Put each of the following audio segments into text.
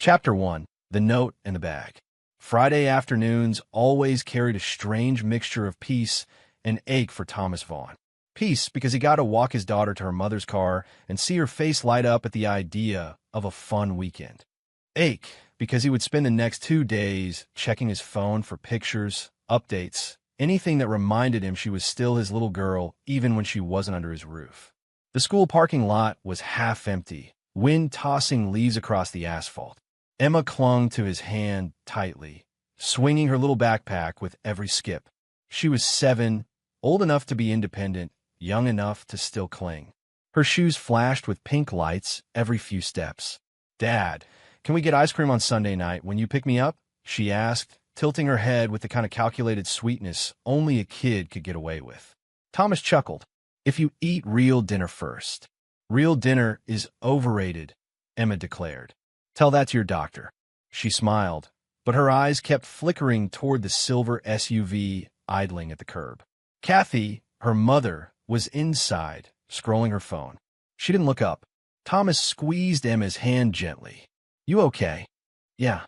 Chapter 1. The Note and the Bag. Friday afternoons always carried a strange mixture of peace and ache for Thomas Vaughn. Peace because he got to walk his daughter to her mother's car and see her face light up at the idea of a fun weekend. Ache because he would spend the next 2 days checking his phone for pictures, updates, anything that reminded him she was still his little girl even when she wasn't under his roof. The school parking lot was half empty, wind tossing leaves across the asphalt. Emma clung to his hand tightly, swinging her little backpack with every skip. She was 7, old enough to be independent, young enough to still cling. Her shoes flashed with pink lights every few steps. "Dad, can we get ice cream on Sunday night when you pick me up?" she asked, tilting her head with the kind of calculated sweetness only a kid could get away with. Thomas chuckled. "If you eat real dinner first." "Real dinner is overrated," Emma declared. "Tell that to your doctor." She smiled, but her eyes kept flickering toward the silver SUV idling at the curb. Kathy, her mother, was inside, scrolling her phone. She didn't look up. Thomas squeezed Emma's hand gently. "You okay?" "Yeah."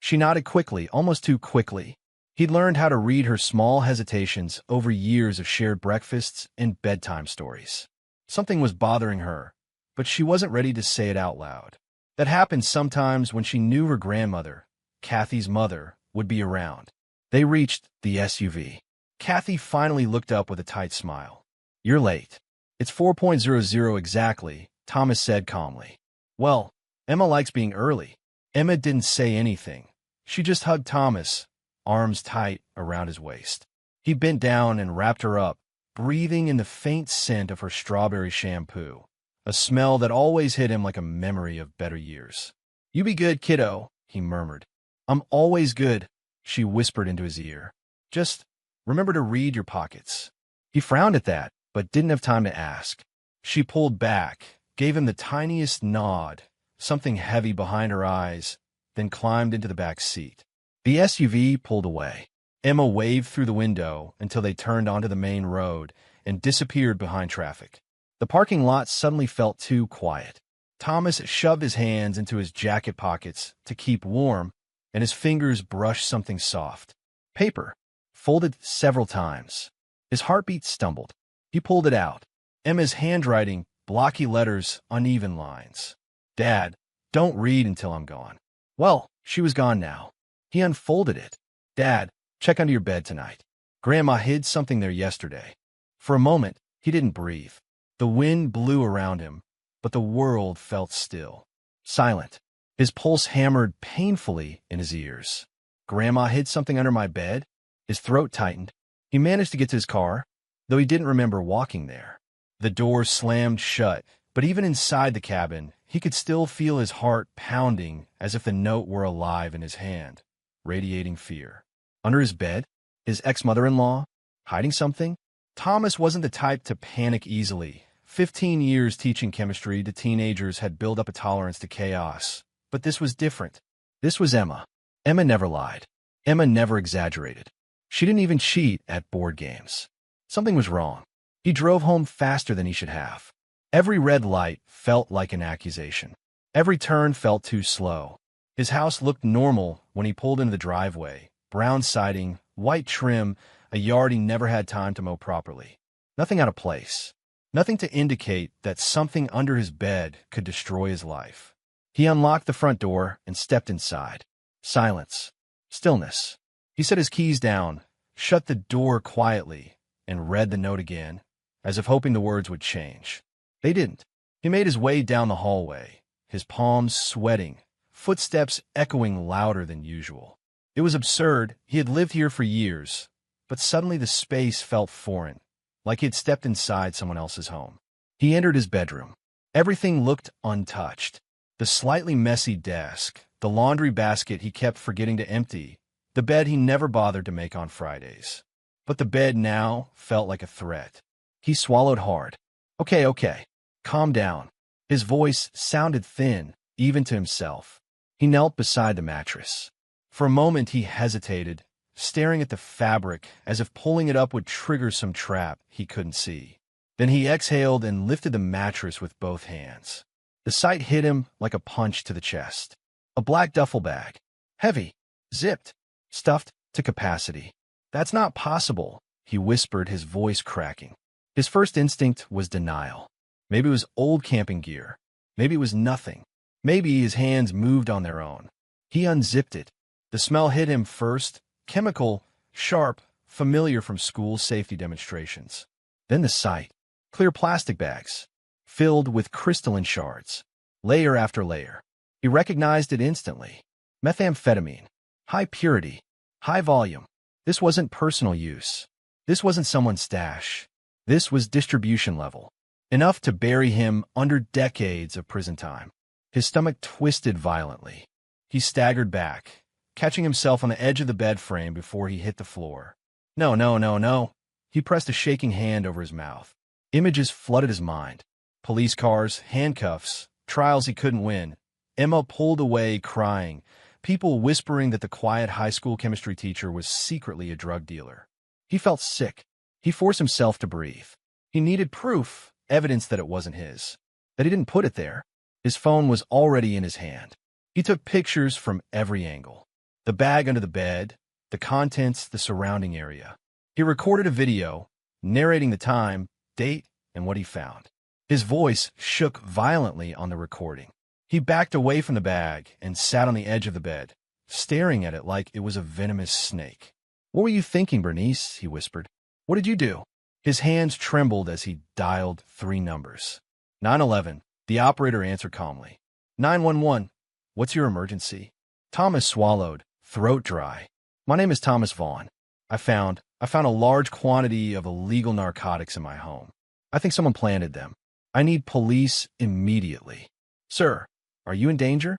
She nodded quickly, almost too quickly. He'd learned how to read her small hesitations over years of shared breakfasts and bedtime stories. Something was bothering her, but she wasn't ready to say it out loud. That happened sometimes when she knew her grandmother, Kathy's mother, would be around. They reached the SUV. Kathy finally looked up with a tight smile. "You're late." "It's 4:00 exactly," Thomas said calmly. "Well, Emma likes being early." Emma didn't say anything. She just hugged Thomas, arms tight around his waist. He bent down and wrapped her up, breathing in the faint scent of her strawberry shampoo, a smell that always hit him like a memory of better years. "You be good, kiddo," he murmured. "I'm always good," she whispered into his ear. "Just remember to read your pockets." He frowned at that, but didn't have time to ask. She pulled back, gave him the tiniest nod, something heavy behind her eyes, then climbed into the back seat. The SUV pulled away. Emma waved through the window until they turned onto the main road and disappeared behind traffic. The parking lot suddenly felt too quiet. Thomas shoved his hands into his jacket pockets to keep warm, and his fingers brushed something soft. Paper, folded several times. His heartbeat stumbled. He pulled it out. Emma's handwriting, blocky letters, uneven lines. "Dad, don't read until I'm gone." Well, she was gone now. He unfolded it. "Dad, check under your bed tonight. Grandma hid something there yesterday." For a moment, he didn't breathe. The wind blew around him, but the world felt still. Silent. His pulse hammered painfully in his ears. "Grandma hid something under my bed?" His throat tightened. He managed to get to his car, though he didn't remember walking there. The door slammed shut, but even inside the cabin, he could still feel his heart pounding as if the note were alive in his hand, radiating fear. Under his bed? His ex-mother-in-law? Hiding something? Thomas wasn't the type to panic easily. 15 years teaching chemistry to teenagers had built up a tolerance to chaos. But this was different. This was Emma. Emma never lied. Emma never exaggerated. She didn't even cheat at board games. Something was wrong. He drove home faster than he should have. Every red light felt like an accusation. Every turn felt too slow. His house looked normal when he pulled into the driveway. Brown siding, white trim, a yard he never had time to mow properly. Nothing out of place. Nothing to indicate that something under his bed could destroy his life. He unlocked the front door and stepped inside. Silence. Stillness. He set his keys down, shut the door quietly, and read the note again, as if hoping the words would change. They didn't. He made his way down the hallway, his palms sweating, footsteps echoing louder than usual. It was absurd. He had lived here for years, but suddenly the space felt foreign, like he had stepped inside someone else's home. He entered his bedroom. Everything looked untouched. The slightly messy desk, the laundry basket he kept forgetting to empty, the bed he never bothered to make on Fridays. But the bed now felt like a threat. He swallowed hard. Okay. Calm down." His voice sounded thin, even to himself. He knelt beside the mattress. For a moment he hesitated, staring at the fabric as if pulling it up would trigger some trap he couldn't see. Then he exhaled and lifted the mattress with both hands. The sight hit him like a punch to the chest. A black duffel bag. Heavy. Zipped. Stuffed to capacity. That's not possible, he whispered, his voice cracking. His first instinct was denial. Maybe it was old camping gear. Maybe it was nothing. Maybe his hands moved on their own. He unzipped it. The smell hit him first, chemical, sharp, familiar from school safety demonstrations. Then the sight. Clear plastic bags, filled with crystalline shards, layer after layer. He recognized it instantly. Methamphetamine. High purity. High volume. This wasn't personal use. This wasn't someone's stash. This was distribution level. Enough to bury him under decades of prison time. His stomach twisted violently. He staggered back, catching himself on the edge of the bed frame before he hit the floor. No, no, no, no. He pressed a shaking hand over his mouth. Images flooded his mind. Police cars, handcuffs, trials he couldn't win. Emma pulled away crying. People whispering that the quiet high school chemistry teacher was secretly a drug dealer. He felt sick. He forced himself to breathe. He needed proof, evidence that it wasn't his, that he didn't put it there. His phone was already in his hand. He took pictures from every angle. The bag under the bed, the contents, the surrounding area. He recorded a video, narrating the time, date, and what he found. His voice shook violently on the recording. He backed away from the bag and sat on the edge of the bed, staring at it like it was a venomous snake. "What were you thinking, Bernice?" he whispered. "What did you do?" His hands trembled as he dialed 3 numbers. 911. The operator answered calmly. 911. What's your emergency? Thomas swallowed, throat dry. My name is Thomas Vaughn. I found a large quantity of illegal narcotics in my home. I think someone planted them. I need police immediately. Sir, are you in danger?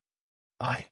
I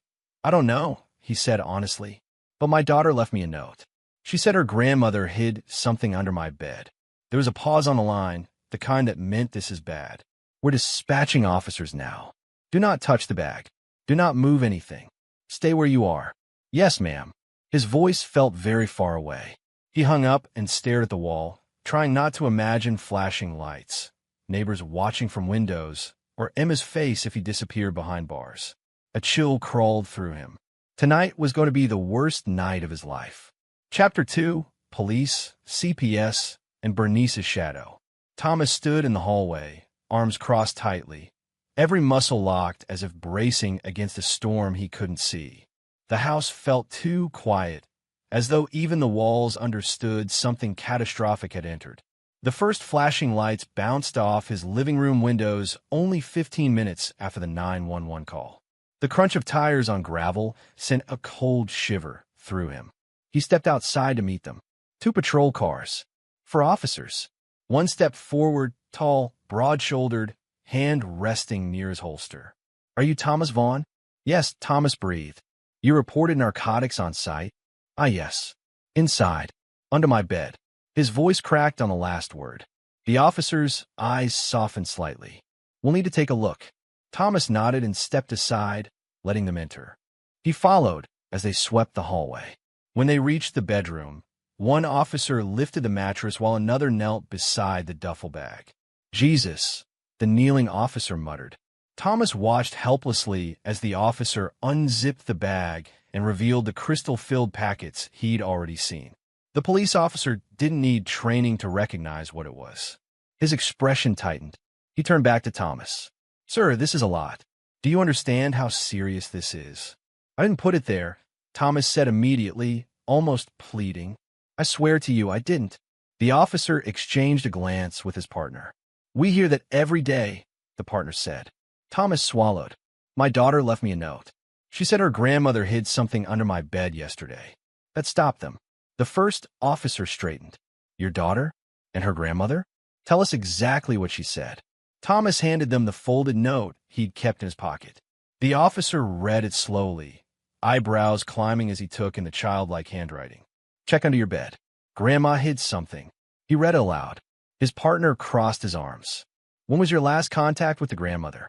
don't know, he said honestly. But my daughter left me a note. She said her grandmother hid something under my bed. There was a pause on the line, the kind that meant this is bad. We're dispatching officers now. Do not touch the bag. Do not move anything. Stay where you are. Yes, ma'am. His voice felt very far away. He hung up and stared at the wall, trying not to imagine flashing lights, neighbors watching from windows, or Emma's face if he disappeared behind bars. A chill crawled through him. Tonight was going to be the worst night of his life. Chapter 2, Police, CPS, and Bernice's Shadow. Thomas stood in the hallway, arms crossed tightly, every muscle locked as if bracing against a storm he couldn't see. The house felt too quiet, as though even the walls understood something catastrophic had entered. The first flashing lights bounced off his living room windows only 15 minutes after the 911 call. The crunch of tires on gravel sent a cold shiver through him. He stepped outside to meet them. 2 patrol cars. 4 officers. One stepped forward, tall, broad-shouldered, hand resting near his holster. Are you Thomas Vaughn? Yes, Thomas breathed. You reported narcotics on site? Ah, yes. Inside. Under my bed. His voice cracked on the last word. The officer's eyes softened slightly. We'll need to take a look. Thomas nodded and stepped aside, letting them enter. He followed as they swept the hallway. When they reached the bedroom, one officer lifted the mattress while another knelt beside the duffel bag. Jesus, the kneeling officer muttered. Thomas watched helplessly as the officer unzipped the bag and revealed the crystal-filled packets he'd already seen. The police officer didn't need training to recognize what it was. His expression tightened. He turned back to Thomas. Sir, this is a lot. Do you understand how serious this is? I didn't put it there, Thomas said immediately, almost pleading. I swear to you I didn't. The officer exchanged a glance with his partner. We hear that every day, the partner said. Thomas swallowed. My daughter left me a note. She said her grandmother hid something under my bed yesterday. That stopped them. The first officer straightened. Your daughter? And her grandmother? Tell us exactly what she said. Thomas handed them the folded note he'd kept in his pocket. The officer read it slowly, eyebrows climbing as he took in the childlike handwriting. Check under your bed. Grandma hid something. He read aloud. His partner crossed his arms. When was your last contact with the grandmother?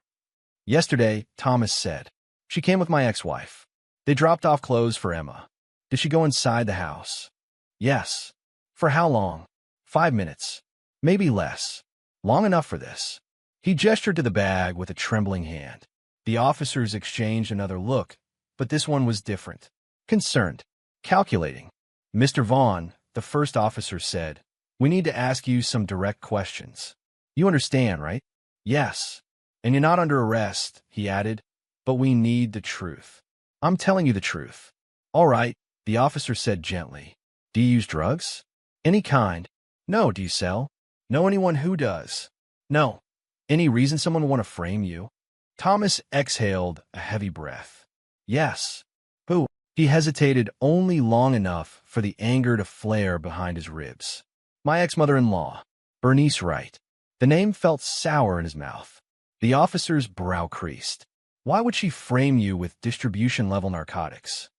Yesterday, Thomas said. She came with my ex-wife. They dropped off clothes for Emma. Did she go inside the house? Yes. For how long? 5 minutes. Maybe less. Long enough for this. He gestured to the bag with a trembling hand. The officers exchanged another look, but this one was different. Concerned. Calculating. Mr. Vaughn, the first officer said, "We need to ask you some direct questions. You understand, right?" "Yes. And you're not under arrest," he added, "but we need the truth." "I'm telling you the truth." "All right," the officer said gently. "Do you use drugs?" "Any kind." "No." "Do you sell?" "Know anyone who does?" "No." "Any reason someone would want to frame you?" Thomas exhaled a heavy breath. "Yes." "Who?" He hesitated only long enough for the anger to flare behind his ribs. "My ex-mother-in-law, Bernice Wright." The name felt sour in his mouth. The officer's brow creased. "Why would she frame you with distribution-level narcotics?"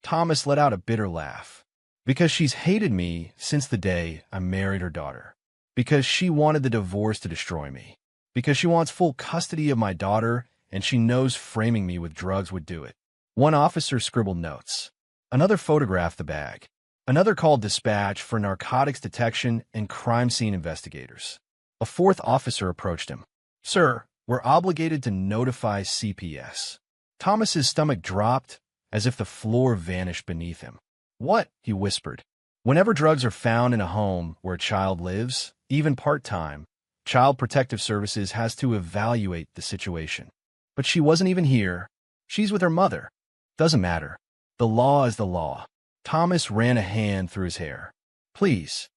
Thomas let out a bitter laugh. "Because she's hated me since the day I married her daughter. Because she wanted the divorce to destroy me. Because she wants full custody of my daughter, and she knows framing me with drugs would do it." One officer scribbled notes. Another photographed the bag. Another called dispatch for narcotics detection and crime scene investigators. A fourth officer approached him. "Sir, we're obligated to notify CPS." Thomas's stomach dropped as if the floor vanished beneath him. "What?" he whispered. "Whenever drugs are found in a home where a child lives, even part-time, Child Protective Services has to evaluate the situation. But she wasn't even here. She's with her mother. Doesn't matter. The law is the law." Thomas ran a hand through his hair. Please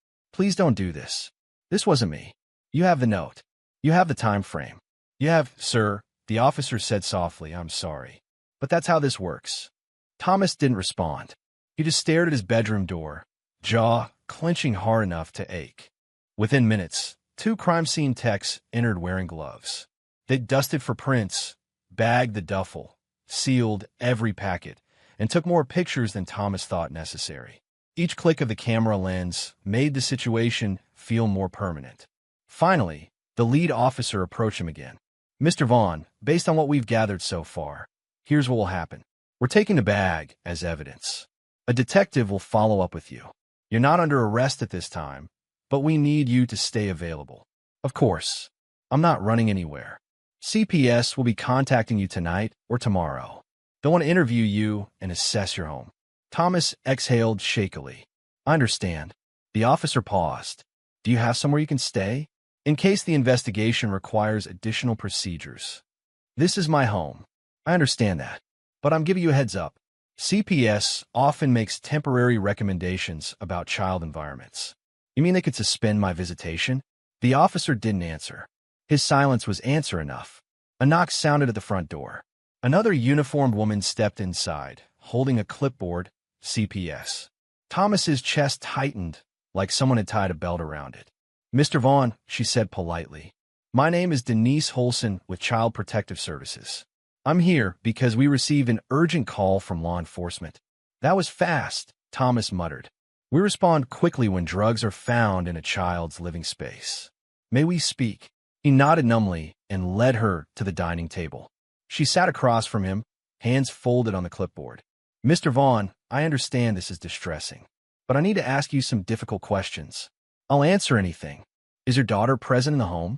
don't do this. This wasn't me. You have the note. You have the time frame. You have..." "Sir," the officer said softly, "I'm sorry. But that's how this works." Thomas didn't respond. He just stared at his bedroom door, jaw clenching hard enough to ache. Within minutes, 2 crime scene techs entered wearing gloves. They dusted for prints, bagged the duffel, sealed every packet, and took more pictures than Thomas thought necessary. Each click of the camera lens made the situation feel more permanent. Finally, the lead officer approached him again. "Mr. Vaughn, based on what we've gathered so far, here's what will happen. We're taking the bag as evidence. A detective will follow up with you. You're not under arrest at this time, but we need you to stay available." "Of course. I'm not running anywhere. CPS will be contacting you tonight or tomorrow. They'll want to interview you and assess your home." Thomas exhaled shakily. "I understand." The officer paused. "Do you have somewhere you can stay? In case the investigation requires additional procedures." "This is my home. I understand that. But I'm giving you a heads up. CPS often makes temporary recommendations about child environments." "You mean they could suspend my visitation?" The officer didn't answer. His silence was answer enough. A knock sounded at the front door. Another uniformed woman stepped inside, holding a clipboard, CPS. Thomas's chest tightened, like someone had tied a belt around it. "Mr. Vaughn," she said politely. "My name is Denise Holson with Child Protective Services. I'm here because we received an urgent call from law enforcement." "That was fast," Thomas muttered. "We respond quickly when drugs are found in a child's living space. May we speak?" He nodded numbly and led her to the dining table. She sat across from him, hands folded on the clipboard. "Mr. Vaughn, I understand this is distressing, but I need to ask you some difficult questions." "I'll answer anything. Is your daughter present in the home?"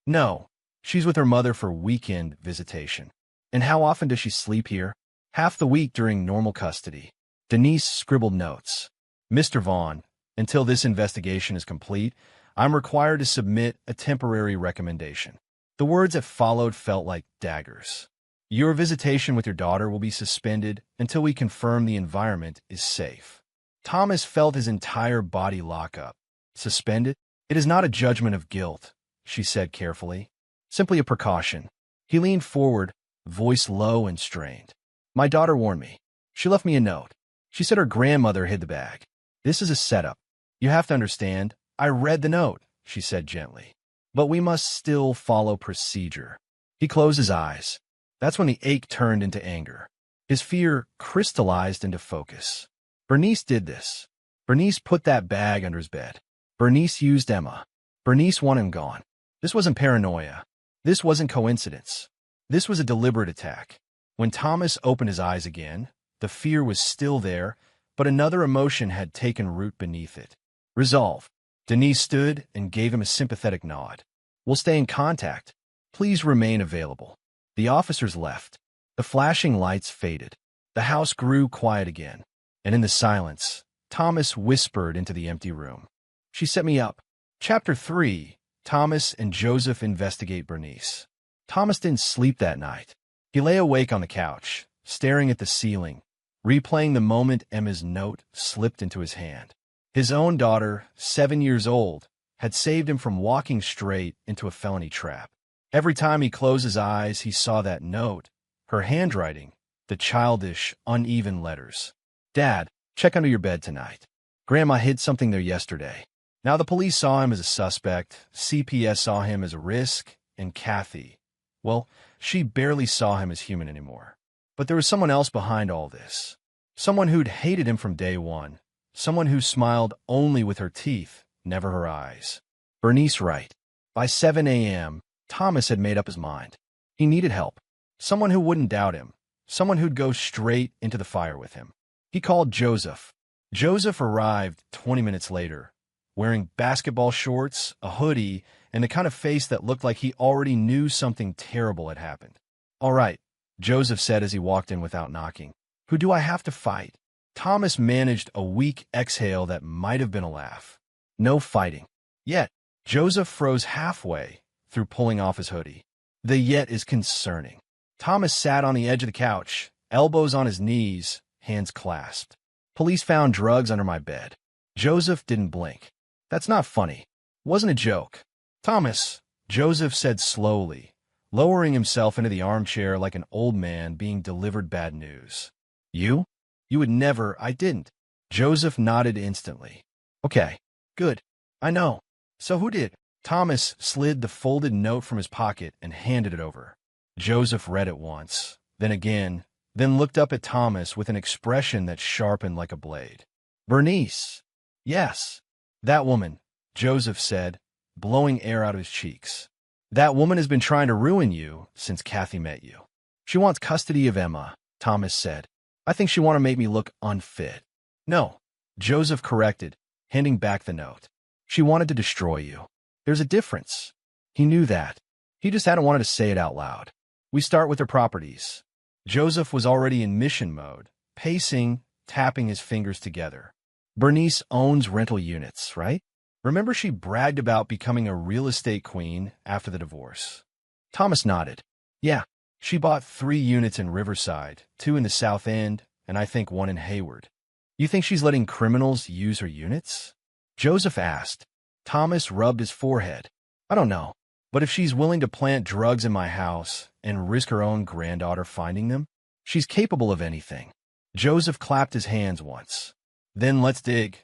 "No. She's with her mother for weekend visitation." "And how often does she sleep here?" "Half the week during normal custody." Denise scribbled notes. "Mr. Vaughn, until this investigation is complete, I'm required to submit a temporary recommendation." The words that followed felt like daggers. "Your visitation with your daughter will be suspended until we confirm the environment is safe." Thomas felt his entire body lock up. "Suspended? It is not a judgment of guilt," she said carefully. "Simply a precaution." He leaned forward, voice low and strained. "My daughter warned me. She left me a note. She said her grandmother hid the bag. This is a setup. You have to understand. I read the note," she said gently. "But we must still follow procedure." He closed his eyes. That's when the ache turned into anger. His fear crystallized into focus. Bernice did this. Bernice put that bag under his bed. Bernice used Emma. Bernice wanted him gone. This wasn't paranoia. This wasn't coincidence. This was a deliberate attack. When Thomas opened his eyes again, the fear was still there, but another emotion had taken root beneath it. Resolve. Denise stood and gave him a sympathetic nod. "We'll stay in contact. Please remain available." The officers left. The flashing lights faded. The house grew quiet again, and in the silence, Thomas whispered into the empty room. She set me up. Chapter 3. Thomas and Joseph investigate Bernice. Thomas didn't sleep that night. He lay awake on the couch, staring at the ceiling, replaying the moment Emma's note slipped into his hand. His own daughter, 7 years old, had saved him from walking straight into a felony trap. Every time he closed his eyes, he saw that note, her handwriting, the childish, uneven letters. Dad, check under your bed tonight. Grandma hid something there yesterday. Now the police saw him as a suspect, CPS saw him as a risk, and Kathy, well, she barely saw him as human anymore. But there was someone else behind all this. Someone who'd hated him from day one. Someone who smiled only with her teeth, never her eyes. Bernice Wright. By 7 a.m., Thomas had made up his mind. He needed help. Someone who wouldn't doubt him. Someone who'd go straight into the fire with him. He called Joseph. Joseph arrived 20 minutes later, wearing basketball shorts, a hoodie, and the kind of face that looked like he already knew something terrible had happened. "All right," Joseph said as he walked in without knocking. "Who do I have to fight?" Thomas managed a weak exhale that might have been a laugh. "No fighting." Yet, Joseph froze halfway through pulling off his hoodie. The yet is concerning. Thomas sat on the edge of the couch, elbows on his knees, hands clasped. "Police found drugs under my bed." Joseph didn't blink. "That's not funny. Wasn't a joke." "Thomas," Joseph said slowly, lowering himself into the armchair like an old man being delivered bad news. "You? You would never." "I didn't." Joseph nodded instantly. "Okay, good. I know. So who did?" Thomas slid the folded note from his pocket and handed it over. Joseph read it once, then again, then looked up at Thomas with an expression that sharpened like a blade. "Bernice." "Yes. That woman," Joseph said, blowing air out of his cheeks. "That woman has been trying to ruin you since Kathy met you. She wants custody of Emma," Thomas said. "I think she wants to make me look unfit." "No," Joseph corrected, handing back the note. "She wanted to destroy you. There's a difference." He knew that. He just hadn't wanted to say it out loud. "We start with her properties." Joseph was already in mission mode, pacing, tapping his fingers together. "Bernice owns rental units, right? Remember she bragged about becoming a real estate queen after the divorce?" Thomas nodded. "Yeah, she bought 3 units in Riverside, 2 in the South End, and I think 1 in Hayward." "You think she's letting criminals use her units?" Joseph asked. Thomas rubbed his forehead. "I don't know, but if she's willing to plant drugs in my house and risk her own granddaughter finding them, she's capable of anything." Joseph clapped his hands once. "Then let's dig."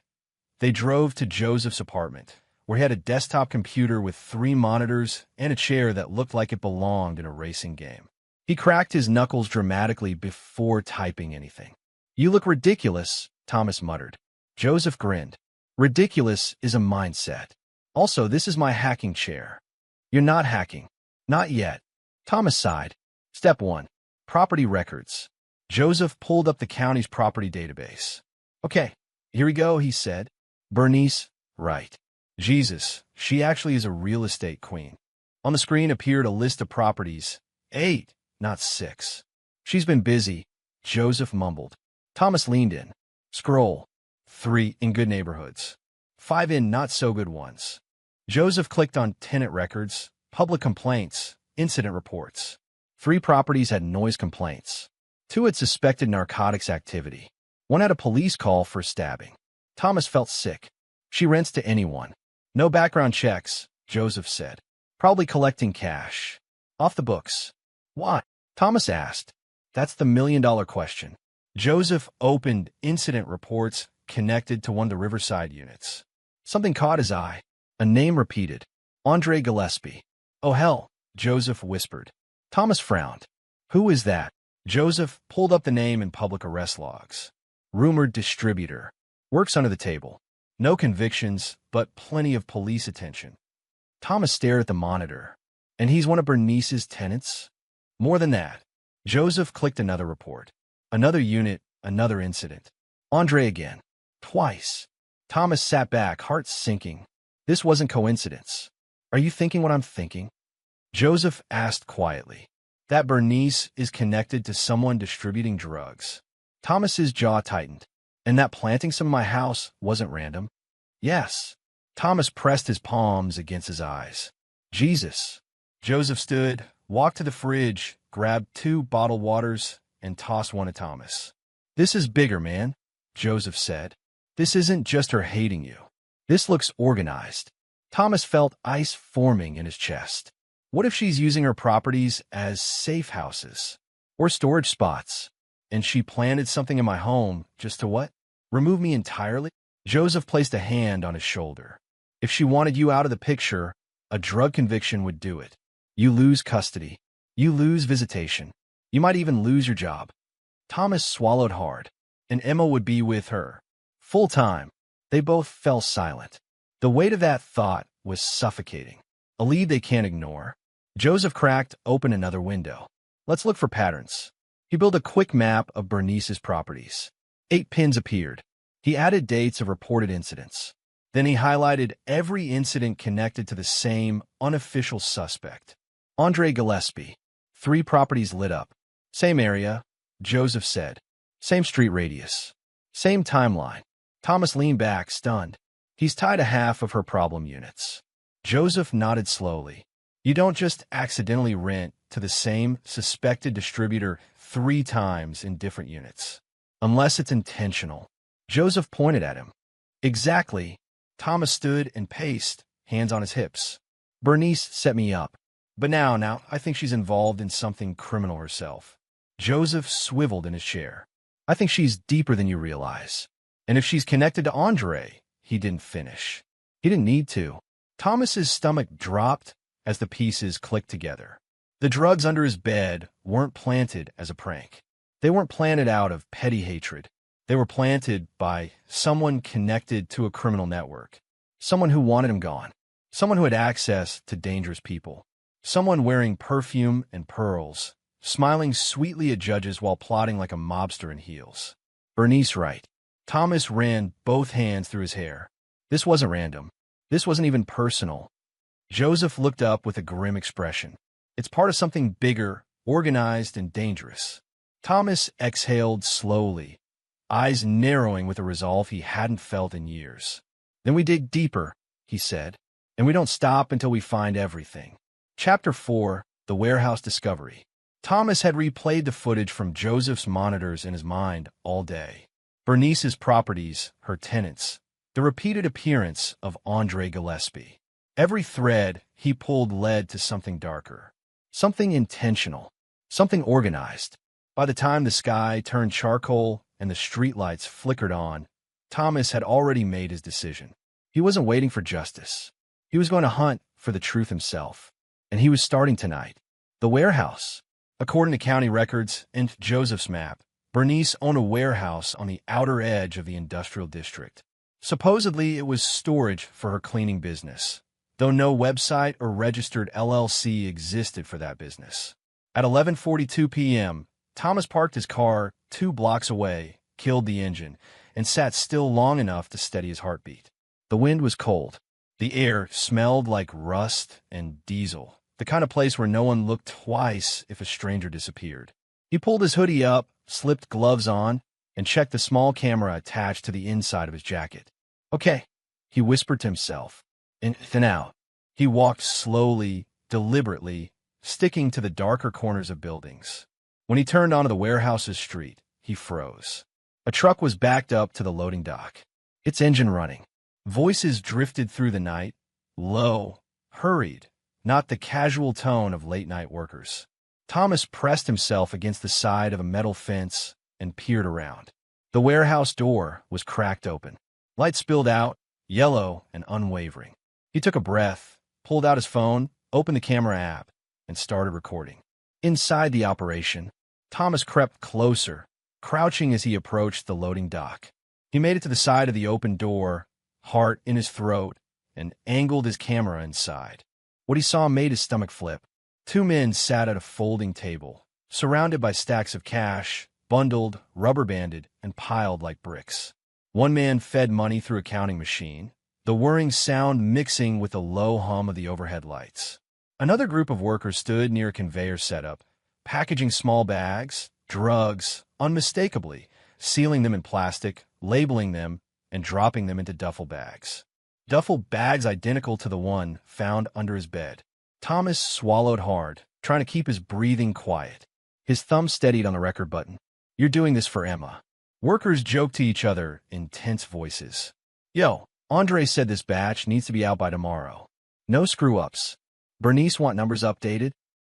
They drove to Joseph's apartment, where he had a desktop computer with 3 monitors and a chair that looked like it belonged in a racing game. He cracked his knuckles dramatically before typing anything. "You look ridiculous," Thomas muttered. Joseph grinned. "Ridiculous is a mindset. Also, this is my hacking chair." "You're not hacking." "Not yet." Thomas sighed. Step 1. Property records. Joseph pulled up the county's property database. "Okay, here we go," he said. "Bernice Wright. Jesus, she actually is a real estate queen." On the screen appeared a list of properties. 8, not 6. "She's been busy," Joseph mumbled. Thomas leaned in. "Scroll. 3 in good neighborhoods. 5 in not-so-good ones." Joseph clicked on tenant records, public complaints, incident reports. 3 properties had noise complaints. 2 had suspected narcotics activity. 1 had a police call for stabbing. Thomas felt sick. "She rents to anyone. No background checks," Joseph said. "Probably collecting cash. Off the books." "Why?" Thomas asked. "That's the million-dollar question." Joseph opened incident reports connected to one of the Riverside units. Something caught his eye. A name repeated. Andre Gillespie. "Oh, hell," Joseph whispered. Thomas frowned. "Who is that?" Joseph pulled up the name in public arrest logs. "Rumored distributor. Works under the table. No convictions, but plenty of police attention." Thomas stared at the monitor. "And he's one of Bernice's tenants?" "More than that." Joseph clicked another report. Another unit, another incident. Andre again. Twice. Thomas sat back, heart sinking. This wasn't coincidence. "Are you thinking what I'm thinking?" Joseph asked quietly. "That Bernice is connected to someone distributing drugs." Thomas's jaw tightened. And that planting some of my house wasn't random? Yes. Thomas pressed his palms against his eyes. Jesus. Joseph stood, walked to the fridge, grabbed 2 bottled waters, and tossed one at Thomas. This is bigger, man, Joseph said. This isn't just her hating you. This looks organized. Thomas felt ice forming in his chest. What if she's using her properties as safe houses or storage spots? And she planted something in my home just to what? Remove me entirely? Joseph placed a hand on his shoulder. If she wanted you out of the picture, a drug conviction would do it. You lose custody. You lose visitation. You might even lose your job. Thomas swallowed hard, and Emma would be with her. Full time. They both fell silent. The weight of that thought was suffocating. A lead they can't ignore. Joseph cracked open another window. Let's look for patterns. He built a quick map of Bernice's properties. 8 pins appeared. He added dates of reported incidents. Then he highlighted every incident connected to the same unofficial suspect. Andre Gillespie. 3 properties lit up. Same area, Joseph said. Same street radius. Same timeline. Thomas leaned back, stunned. He's tied a half of her problem units. Joseph nodded slowly. You don't just accidentally rent to the same suspected distributor 3 times in different units. Unless it's intentional. Joseph pointed at him. Exactly. Thomas stood and paced, hands on his hips. Bernice set me up. But now, I think she's involved in something criminal herself. Joseph swiveled in his chair. I think she's deeper than you realize. And if she's connected to Andre, he didn't finish. He didn't need to. Thomas's stomach dropped as the pieces clicked together. The drugs under his bed weren't planted as a prank. They weren't planted out of petty hatred. They were planted by someone connected to a criminal network. Someone who wanted him gone. Someone who had access to dangerous people. Someone wearing perfume and pearls, smiling sweetly at judges while plotting like a mobster in heels. Bernice Wright. Thomas ran both hands through his hair. This wasn't random. This wasn't even personal. Joseph looked up with a grim expression. It's part of something bigger, organized, and dangerous. Thomas exhaled slowly, eyes narrowing with a resolve he hadn't felt in years. Then we dig deeper, he said, and we don't stop until we find everything. Chapter 4, The Warehouse Discovery. Thomas had replayed the footage from Joseph's monitors in his mind all day. Bernice's properties, her tenants, the repeated appearance of Andre Gillespie. Every thread he pulled led to something darker, something intentional, something organized. By the time the sky turned charcoal and the streetlights flickered on, Thomas had already made his decision. He wasn't waiting for justice. He was going to hunt for the truth himself. And he was starting tonight. The warehouse. According to county records and Joseph's map, Bernice owned a warehouse on the outer edge of the industrial district. Supposedly, it was storage for her cleaning business, though no website or registered LLC existed for that business. At 11:42 p.m., Thomas parked his car 2 blocks away, killed the engine, and sat still long enough to steady his heartbeat. The wind was cold. The air smelled like rust and diesel, the kind of place where no one looked twice if a stranger disappeared. He pulled his hoodie up, slipped gloves on, and checked the small camera attached to the inside of his jacket. Okay, he whispered to himself. And then out. He walked slowly, deliberately, sticking to the darker corners of buildings. When he turned onto the warehouse's street, he froze. A truck was backed up to the loading dock, its engine running. Voices drifted through the night, low, hurried, not the casual tone of late-night workers. Thomas pressed himself against the side of a metal fence and peered around. The warehouse door was cracked open. Light spilled out, yellow and unwavering. He took a breath, pulled out his phone, opened the camera app, and started recording. Inside the operation, Thomas crept closer, crouching as he approached the loading dock. He made it to the side of the open door, heart in his throat, and angled his camera inside. What he saw made his stomach flip. 2 men sat at a folding table, surrounded by stacks of cash, bundled, rubber-banded, and piled like bricks. One man fed money through a counting machine, the whirring sound mixing with the low hum of the overhead lights. Another group of workers stood near a conveyor setup, packaging small bags, drugs, unmistakably, sealing them in plastic, labeling them, and dropping them into duffel bags. Duffel bags identical to the one found under his bed. Thomas swallowed hard, trying to keep his breathing quiet. His thumb steadied on the record button. "You're doing this for Emma." Workers joked to each other in tense voices. "Yo, Andre said this batch needs to be out by tomorrow. No screw-ups. Bernice want numbers updated?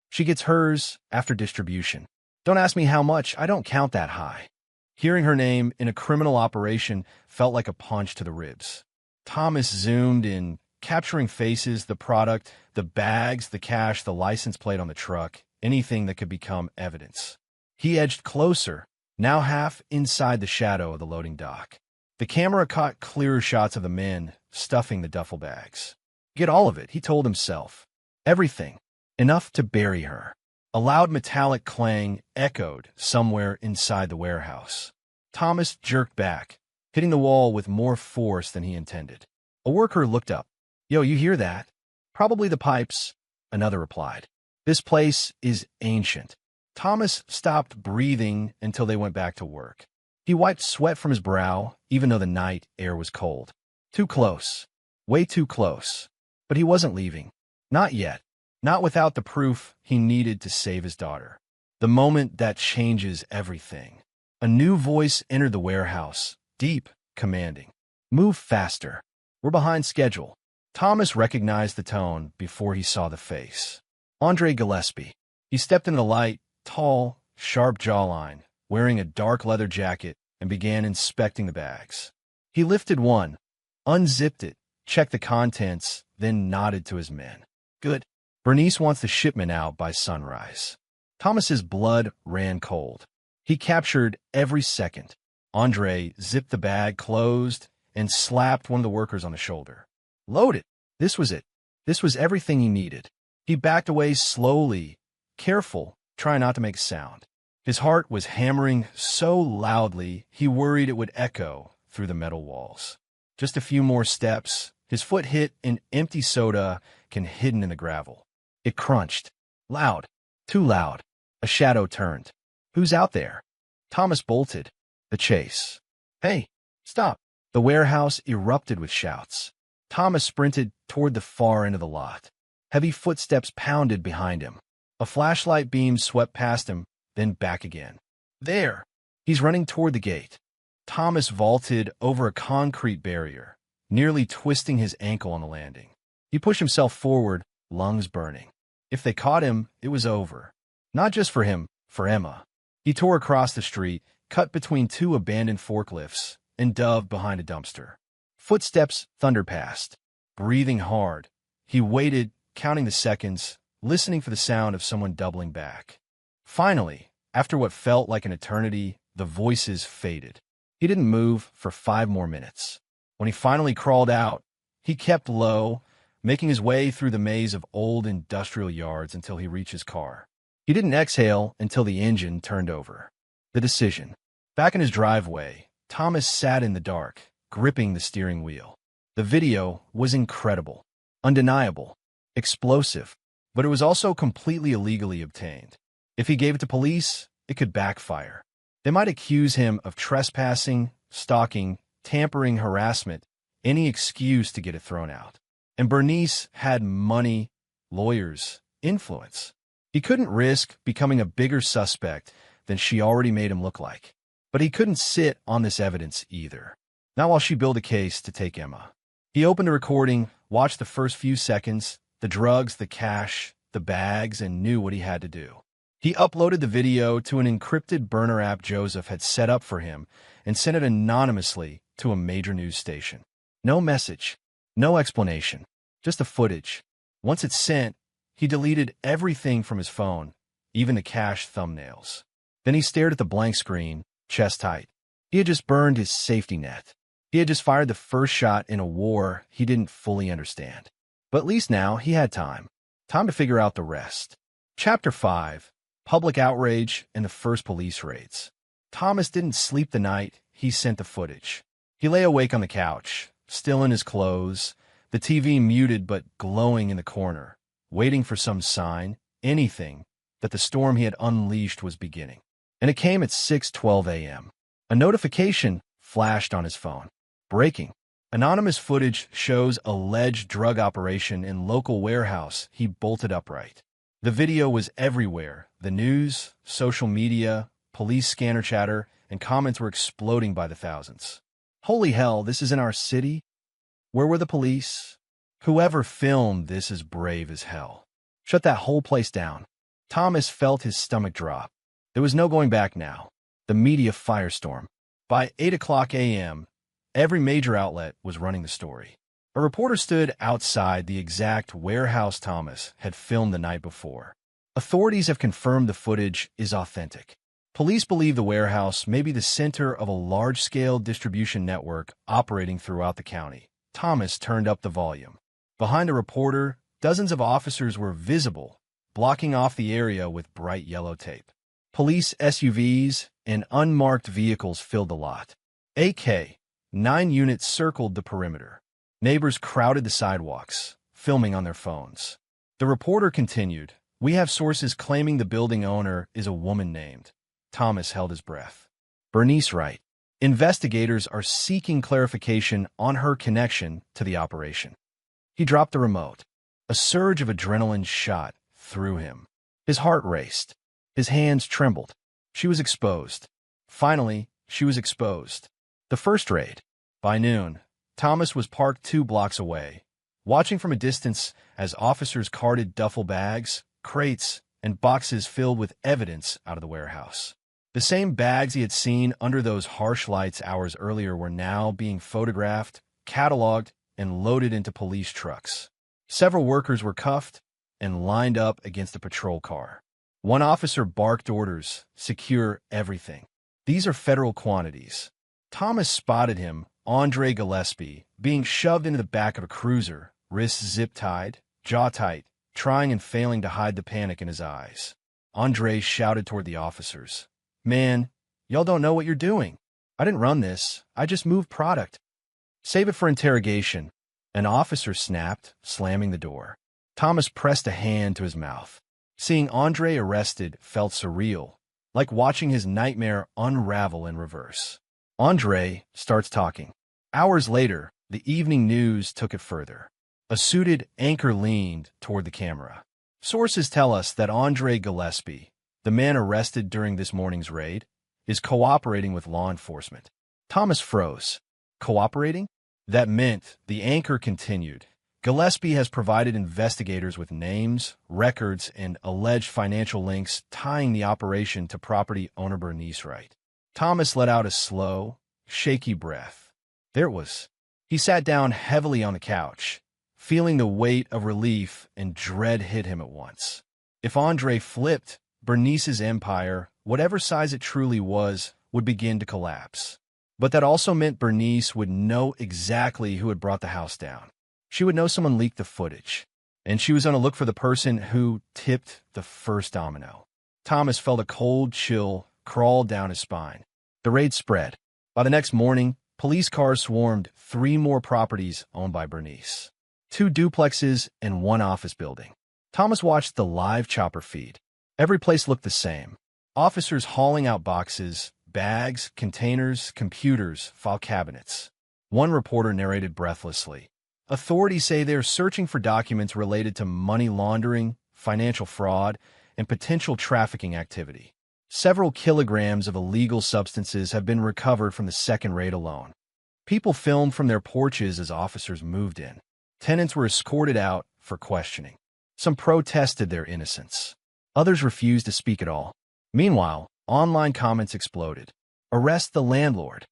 She gets hers after distribution. Don't ask me how much, I don't count that high." Hearing her name in a criminal operation felt like a punch to the ribs. Thomas zoomed in, capturing faces, the product, the bags, the cash, the license plate on the truck, anything that could become evidence. He edged closer, now half inside the shadow of the loading dock. The camera caught clearer shots of the men stuffing the duffel bags. Get all of it, he told himself. Everything. Enough to bury her. A loud metallic clang echoed somewhere inside the warehouse. Thomas jerked back, hitting the wall with more force than he intended. A worker looked up. "Yo, you hear that?" "Probably the pipes," another replied. "This place is ancient." Thomas stopped breathing until they went back to work. He wiped sweat from his brow, even though the night air was cold. Too close. Way too close. But he wasn't leaving. Not yet. Not without the proof he needed to save his daughter. The moment that changes everything. A new voice entered the warehouse, deep, commanding. "Move faster. We're behind schedule." Thomas recognized the tone before he saw the face. Andre Gillespie. He stepped into the light, tall, sharp jawline, wearing a dark leather jacket, and began inspecting the bags. He lifted one, unzipped it, checked the contents, then nodded to his men. "Good. Bernice wants the shipment out by sunrise." Thomas's blood ran cold. He captured every second. Andre zipped the bag closed and slapped one of the workers on the shoulder. "Load it." This was it. This was everything he needed. He backed away slowly, careful, trying not to make a sound. His heart was hammering so loudly he worried it would echo through the metal walls. Just a few more steps. His foot hit an empty soda can hidden in the gravel. It crunched. Loud. Too loud. A shadow turned. "Who's out there?" Thomas bolted. The chase. "Hey, stop." The warehouse erupted with shouts. Thomas sprinted toward the far end of the lot. Heavy footsteps pounded behind him. A flashlight beam swept past him, then back again. There! He's running toward the gate. Thomas vaulted over a concrete barrier, nearly twisting his ankle on the landing. He pushed himself forward, lungs burning. If they caught him, it was over. Not just for him, for Emma. He tore across the street, cut between two abandoned forklifts, and dove behind a dumpster. Footsteps thundered past. Breathing hard, he waited, counting the seconds, listening for the sound of someone doubling back. Finally, after what felt like an eternity, the voices faded. He didn't move for 5 more minutes. When he finally crawled out, he kept low, making his way through the maze of old industrial yards until he reached his car. He didn't exhale until the engine turned over. The decision. Back in his driveway, Thomas sat in the dark, gripping the steering wheel. The video was incredible, undeniable, explosive, but it was also completely illegally obtained. If he gave it to police, it could backfire. They might accuse him of trespassing, stalking, tampering, harassment, any excuse to get it thrown out. And Bernice had money, lawyers, influence. He couldn't risk becoming a bigger suspect than she already made him look like. But he couldn't sit on this evidence either. Not while she built a case to take Emma. He opened a recording, watched the first few seconds, the drugs, the cash, the bags, and knew what he had to do. He uploaded the video to an encrypted burner app Joseph had set up for him and sent it anonymously to a major news station. No message, no explanation, just the footage. Once it's sent, he deleted everything from his phone, even the cached thumbnails. Then he stared at the blank screen, chest tight. He had just burned his safety net. He had just fired the first shot in a war he didn't fully understand. But at least now he had time. Time to figure out the rest. Chapter 5. Public outrage and the first police raids. Thomas didn't sleep the night he sent the footage. He lay awake on the couch, still in his clothes, the TV muted but glowing in the corner, waiting for some sign, anything, that the storm he had unleashed was beginning. And it came at 6:12 a.m. A notification flashed on his phone. Breaking. Anonymous footage shows alleged drug operation in local warehouse. He bolted upright. The video was everywhere. The news, social media, police scanner chatter, and comments were exploding by the thousands. Holy hell, this is in our city? Where were the police? Whoever filmed this is brave as hell. Shut that whole place down. Thomas felt his stomach drop. There was no going back now. The media firestorm. By 8 a.m., every major outlet was running the story. A reporter stood outside the exact warehouse Thomas had filmed the night before. Authorities have confirmed the footage is authentic. Police believe the warehouse may be the center of a large-scale distribution network operating throughout the county. Thomas turned up the volume. Behind the reporter, dozens of officers were visible, blocking off the area with bright yellow tape. Police SUVs and unmarked vehicles filled the lot. AK-9 units circled the perimeter. Neighbors crowded the sidewalks, filming on their phones. The reporter continued, "We have sources claiming the building owner is a woman named." Thomas held his breath. Bernice Wright. Investigators are seeking clarification on her connection to the operation. He dropped the remote. A surge of adrenaline shot through him. His heart raced. His hands trembled. She was exposed. Finally, she was exposed. The first raid. By noon, Thomas was parked 2 blocks away, watching from a distance as officers carted duffel bags, crates, and boxes filled with evidence out of the warehouse. The same bags he had seen under those harsh lights hours earlier were now being photographed, cataloged, and loaded into police trucks. Several workers were cuffed and lined up against a patrol car. One officer barked orders, "Secure everything." These are federal quantities. Thomas spotted him, Andre Gillespie, being shoved into the back of a cruiser, wrists zip-tied, jaw tight, trying and failing to hide the panic in his eyes. Andre shouted toward the officers, "Man, y'all don't know what you're doing. I didn't run this. I just moved product." "Save it for interrogation," an officer snapped, slamming the door. Thomas pressed a hand to his mouth. Seeing Andre arrested felt surreal, like watching his nightmare unravel in reverse. Andre starts talking. Hours later, the evening news took it further. A suited anchor leaned toward the camera. Sources tell us that Andre Gillespie, the man arrested during this morning's raid, is cooperating with law enforcement. Thomas froze. Cooperating? That meant, the anchor continued, Gillespie has provided investigators with names, records, and alleged financial links tying the operation to property owner Bernice Wright. Thomas let out a slow, shaky breath. There it was. He sat down heavily on the couch, feeling the weight of relief and dread hit him at once. If Andre flipped, Bernice's empire, whatever size it truly was, would begin to collapse. But that also meant Bernice would know exactly who had brought the house down. She would know someone leaked the footage, and she was on a look for the person who tipped the first domino. Thomas felt a cold chill crawl down his spine. The raid spread. By the next morning, police cars swarmed 3 more properties owned by Bernice. 2 duplexes and 1 office building. Thomas watched the live chopper feed. Every place looked the same. Officers hauling out boxes, bags, containers, computers, file cabinets. One reporter narrated breathlessly. Authorities say they are searching for documents related to money laundering, financial fraud, and potential trafficking activity. Several kilograms of illegal substances have been recovered from the second raid alone. People filmed from their porches as officers moved in. Tenants were escorted out for questioning. Some protested their innocence. Others refused to speak at all. Meanwhile, online comments exploded. "Arrest the landlord.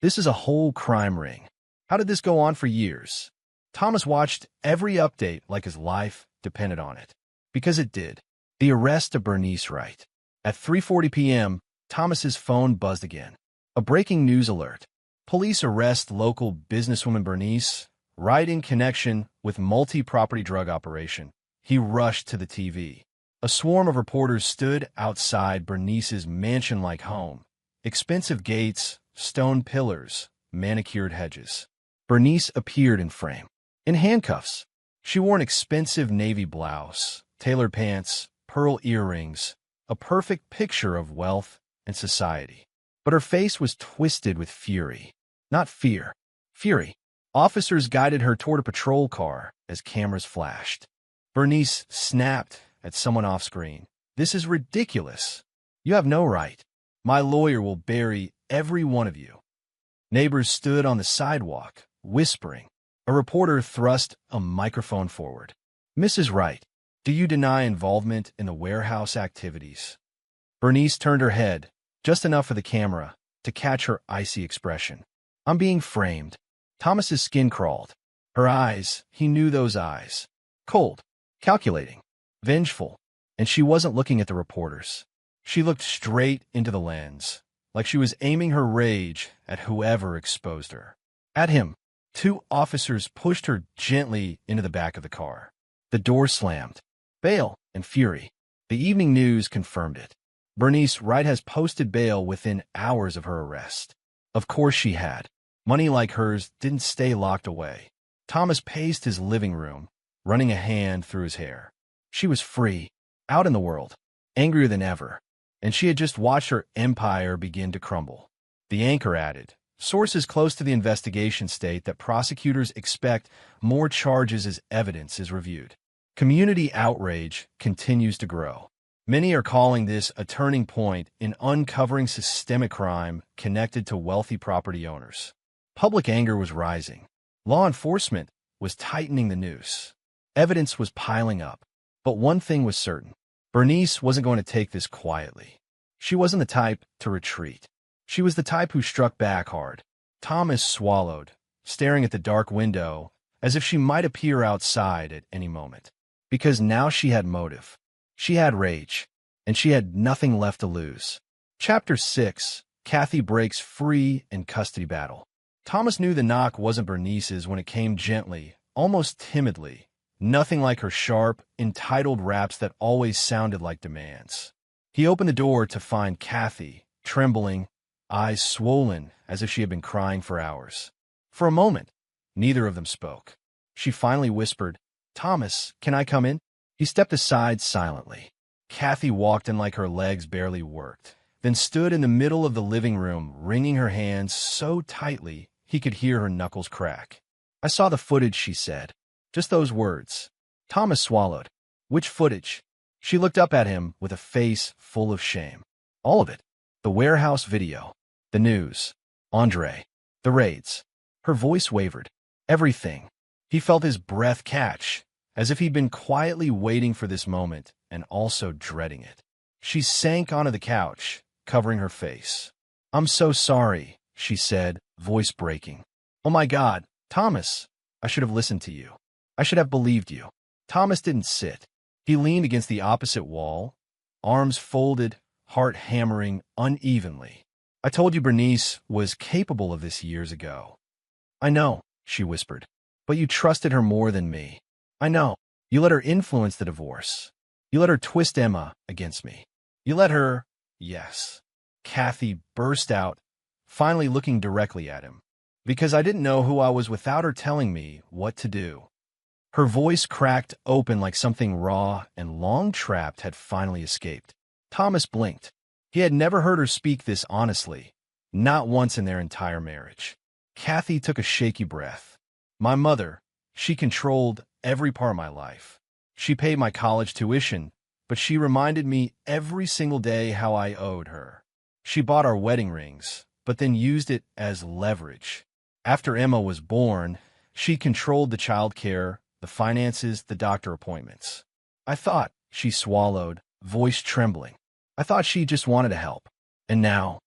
This is a whole crime ring. How did this go on for years?" Thomas watched every update like his life depended on it. Because it did. The arrest of Bernice Wright. At 3:40 p.m., Thomas's phone buzzed again. A breaking news alert. Police arrest local businesswoman Bernice Wright in connection with multi-property drug operation. He rushed to the TV. A swarm of reporters stood outside Bernice's mansion-like home. Expensive gates, stone pillars, manicured hedges. Bernice appeared in frame. In handcuffs. She wore an expensive navy blouse, tailored pants, pearl earrings, a perfect picture of wealth and society. but her face was twisted with fury. Not fear. Fury. Officers guided her toward a patrol car as cameras flashed. Bernice snapped at someone off-screen. "This is ridiculous. You have no right. My lawyer will bury every one of you." Neighbors stood on the sidewalk, whispering. A reporter thrust a microphone forward. "Mrs. Wright, do you deny involvement in the warehouse activities?" Bernice turned her head, just enough for the camera to catch her icy expression. "I'm being framed." Thomas's skin crawled. Her eyes, he knew those eyes. Cold, calculating, vengeful, and she wasn't looking at the reporters. She looked straight into the lens, like she was aiming her rage at whoever exposed her. At him, two officers pushed her gently into the back of the car. The door slammed. Bail and fury. The evening news confirmed it. Bernice Wright has posted bail within hours of her arrest. Of course she had. Money like hers didn't stay locked away. Thomas paced his living room, running a hand through his hair. She was free, out in the world, angrier than ever, and she had just watched her empire begin to crumble. The anchor added, "Sources close to the investigation state that prosecutors expect more charges as evidence is reviewed." Community outrage continues to grow. Many are calling this a turning point in uncovering systemic crime connected to wealthy property owners. Public anger was rising. Law enforcement was tightening the noose. Evidence was piling up. But one thing was certain. Bernice wasn't going to take this quietly. She wasn't the type to retreat. She was the type who struck back hard. Thomas swallowed, staring at the dark window as if she might appear outside at any moment. Because now she had motive. She had rage, and she had nothing left to lose. Chapter 6, Kathy breaks free in custody battle. Thomas knew the knock wasn't Bernice's when it came gently, almost timidly. Nothing like her sharp, entitled raps that always sounded like demands. He opened the door to find Kathy, trembling, eyes swollen as if she had been crying for hours. For a moment, neither of them spoke. She finally whispered, "Thomas, can I come in?" He stepped aside silently. Kathy walked in like her legs barely worked, then stood in the middle of the living room, wringing her hands so tightly he could hear her knuckles crack. "I saw the footage," she said. Just those words. Thomas swallowed. "Which footage?" She looked up at him with a face full of shame. "All of it. The warehouse video. The news. Andre. The raids." Her voice wavered. "Everything." He felt his breath catch, as if he'd been quietly waiting for this moment and also dreading it. She sank onto the couch, covering her face. "I'm so sorry," she said, voice breaking. "Oh my God, Thomas, I should have listened to you. I should have believed you." Thomas didn't sit. He leaned against the opposite wall, arms folded, heart hammering unevenly. "I told you Bernice was capable of this years ago." "I know," she whispered, "but you trusted her more than me. I know. You let her influence the divorce. You let her twist Emma against me. You let her—" "Yes." Kathy burst out, finally looking directly at him. "Because I didn't know who I was without her telling me what to do." Her voice cracked open like something raw and long-trapped had finally escaped. Thomas blinked. He had never heard her speak this honestly, not once in their entire marriage. Kathy took a shaky breath. "My mother, she controlled every part of my life. She paid my college tuition, but she reminded me every single day how I owed her. She bought our wedding rings, but then used it as leverage. After Emma was born, she controlled the child care, the finances, the doctor appointments. I thought," she swallowed, voice trembling, "I thought she just wanted to help. And now?"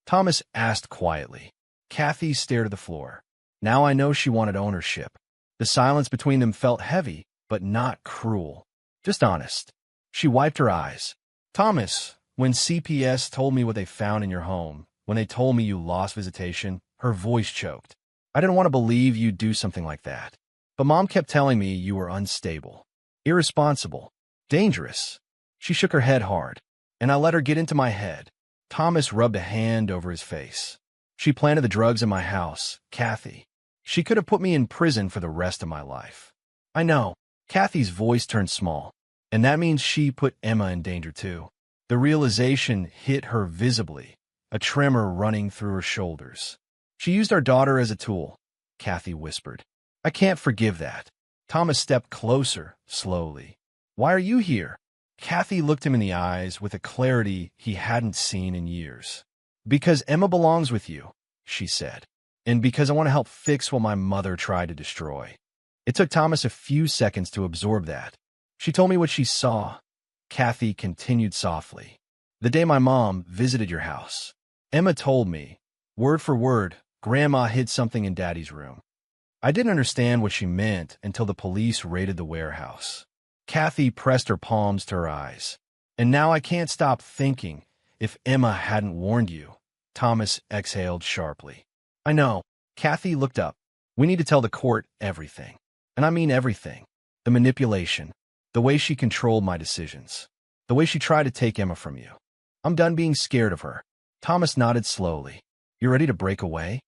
Thomas asked quietly. Kathy stared at the floor. "Now I know she wanted ownership." The silence between them felt heavy, but not cruel. Just honest. She wiped her eyes. "Thomas, when CPS told me what they found in your home, when they told me you lost Visitation," her voice choked. "I didn't want to believe you'd do something like that. But Mom kept telling me you were unstable, irresponsible, dangerous." She shook her head hard. "And I let her get into my head." Thomas rubbed a hand over his face. "She planted the drugs in my house, Kathy. She could have put me in prison for the rest of my life." "I know." Kathy's voice turned small. "And that means she put Emma in danger too." The realization hit her visibly, a tremor running through her shoulders. She used our daughter as a tool, Kathy whispered. I can't forgive that. Thomas stepped closer, slowly. Why are you here? Kathy looked him in the eyes with a clarity he hadn't seen in years. Because Emma belongs with you, she said, and because I want to help fix what my mother tried to destroy. It took Thomas a few seconds to absorb that. She told me what she saw. Kathy continued softly. The day my mom visited your house, Emma told me, word for word, Grandma hid something in Daddy's room. I didn't understand what she meant until the police raided the warehouse. Kathy pressed her palms to her eyes. And now I can't stop thinking, if Emma hadn't warned you. Thomas exhaled sharply. I know. Kathy looked up. We need to tell the court everything. And I mean everything. The manipulation. The way she controlled my decisions. The way she tried to take Emma from you. I'm done being scared of her. Thomas nodded slowly. You ready to break away?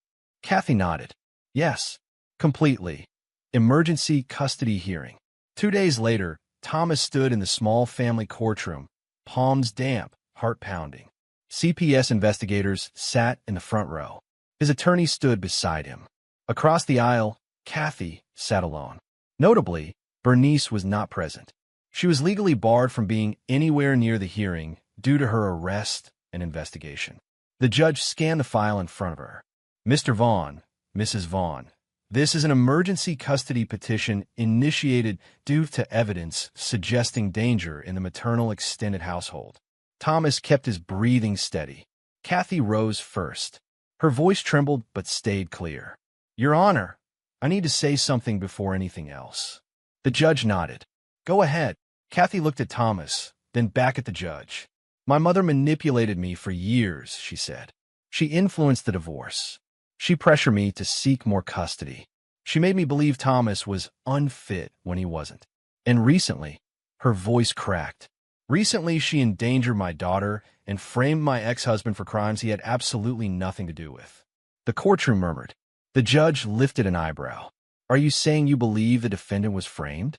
Kathy nodded. Yes. Completely. Emergency custody hearing. 2 days later, Thomas stood in the small family courtroom, palms damp, heart pounding. CPS investigators sat in the front row. His attorney stood beside him. Across the aisle, Kathy sat alone. Notably, Bernice was not present. She was legally barred from being anywhere near the hearing due to her arrest and investigation. The judge scanned the file in front of her. Mr. Vaughn, Mrs. Vaughn, this is an emergency custody petition initiated due to evidence suggesting danger in the maternal extended household. Thomas kept his breathing steady. Kathy rose first. Her voice trembled but stayed clear. Your Honor, I need to say something before anything else. The judge nodded. Go ahead. Kathy looked at Thomas, then back at the judge. My mother manipulated me for years, she said. She influenced the divorce. She pressured me to seek more custody. She made me believe Thomas was unfit when he wasn't. And recently, her voice cracked. Recently, she endangered my daughter and framed my ex-husband for crimes he had absolutely nothing to do with. The courtroom murmured. The judge lifted an eyebrow. Are you saying you believe the defendant was framed?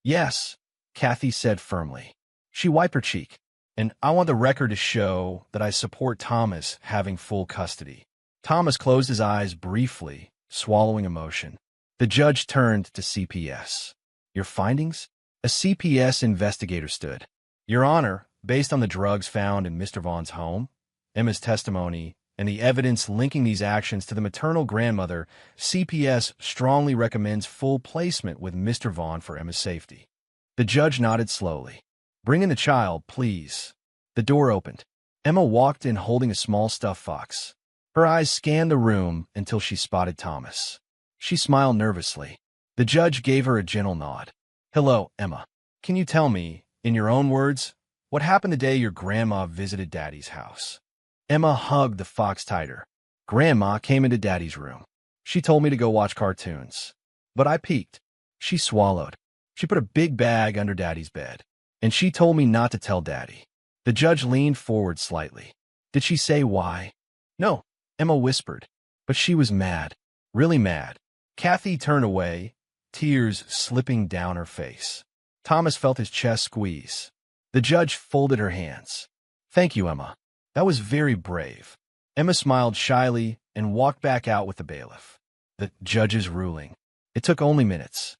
Yes, Kathy said firmly. She wiped her cheek. And I want the record to show that I support Thomas having full custody. Thomas closed his eyes briefly, swallowing emotion. The judge turned to CPS. Your findings? A CPS investigator stood. Your Honor, based on the drugs found in Mr. Vaughn's home, Emma's testimony, and the evidence linking these actions to the maternal grandmother, CPS strongly recommends full placement with Mr. Vaughn for Emma's safety. The judge nodded slowly. Bring in the child, please. The door opened. Emma walked in holding a small stuffed fox. Her eyes scanned the room until she spotted Thomas. She smiled nervously. The judge gave her a gentle nod. Hello, Emma. Can you tell me, in your own words, what happened the day your grandma visited Daddy's house? Emma hugged the fox tighter. Grandma came into Daddy's room. She told me to go watch cartoons. But I peeked. She swallowed. She put a big bag under Daddy's bed. And she told me not to tell Daddy. The judge leaned forward slightly. Did she say why? No, Emma whispered. But she was mad. Really mad. Kathy turned away, tears slipping down her face. Thomas felt his chest squeeze. The judge folded her hands. Thank you, Emma. That was very brave. Emma smiled shyly and walked back out with the bailiff. The judge's ruling. It took only minutes.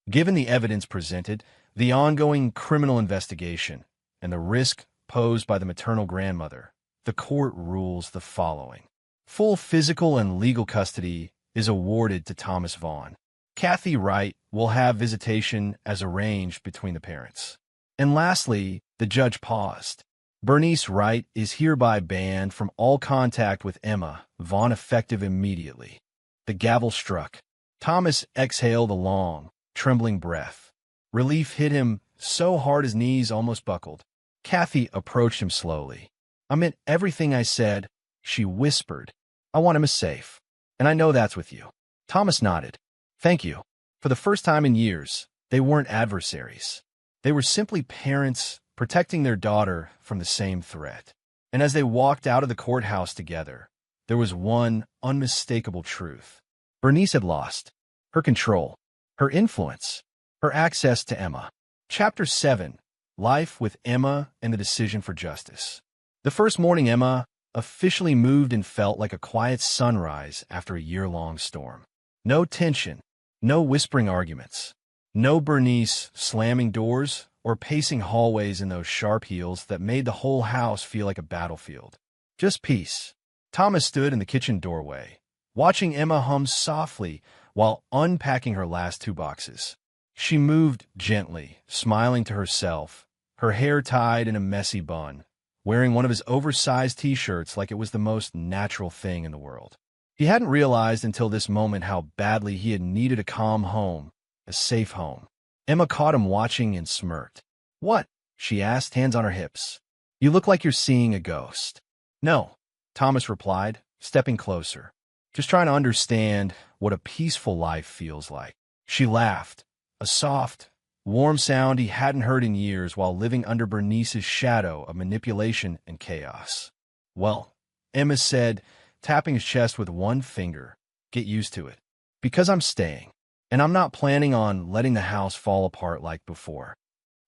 Given the evidence presented, the ongoing criminal investigation, and the risk posed by the maternal grandmother, the court rules the following. Full physical and legal custody is awarded to Thomas Vaughn. Kathy Wright will have visitation as arranged between the parents. And lastly, the judge paused. Bernice Wright is hereby banned from all contact with Emma Vaughn effective immediately. The gavel struck. Thomas exhaled a long, trembling breath. Relief hit him so hard his knees almost buckled. Kathy approached him slowly. I meant everything I said, she whispered. I want him safe. And I know that's with you. Thomas nodded. Thank you. For the first time in years, they weren't adversaries. They were simply parents protecting their daughter from the same threat. And as they walked out of the courthouse together, there was one unmistakable truth. Bernice had lost her control, her influence, her access to Emma. Chapter 7. Life with Emma and the Decision for Justice. The first morning Emma officially moved and felt like a quiet sunrise after a year-long storm. No tension, no whispering arguments, no Bernice slamming doors or pacing hallways in those sharp heels that made the whole house feel like a battlefield. Just peace. Thomas stood in the kitchen doorway, watching Emma hum softly while unpacking her last 2 boxes. She moved gently, smiling to herself, her hair tied in a messy bun, wearing one of his oversized t-shirts like it was the most natural thing in the world. He hadn't realized until this moment how badly he had needed a calm home, a safe home. Emma caught him watching and smirked. "What?" she asked, hands on her hips. "You look like you're seeing a ghost." "No," Thomas replied, stepping closer. "Just trying to understand what a peaceful life feels like." She laughed, a soft, warm sound he hadn't heard in years while living under Bernice's shadow of manipulation and chaos. "Well," Emma said, tapping his chest with one finger, "get used to it. Because I'm staying, and I'm not planning on letting the house fall apart like before."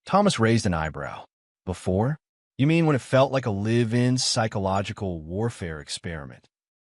Thomas raised an eyebrow. "Before? You mean when it felt like a live-in psychological warfare experiment?"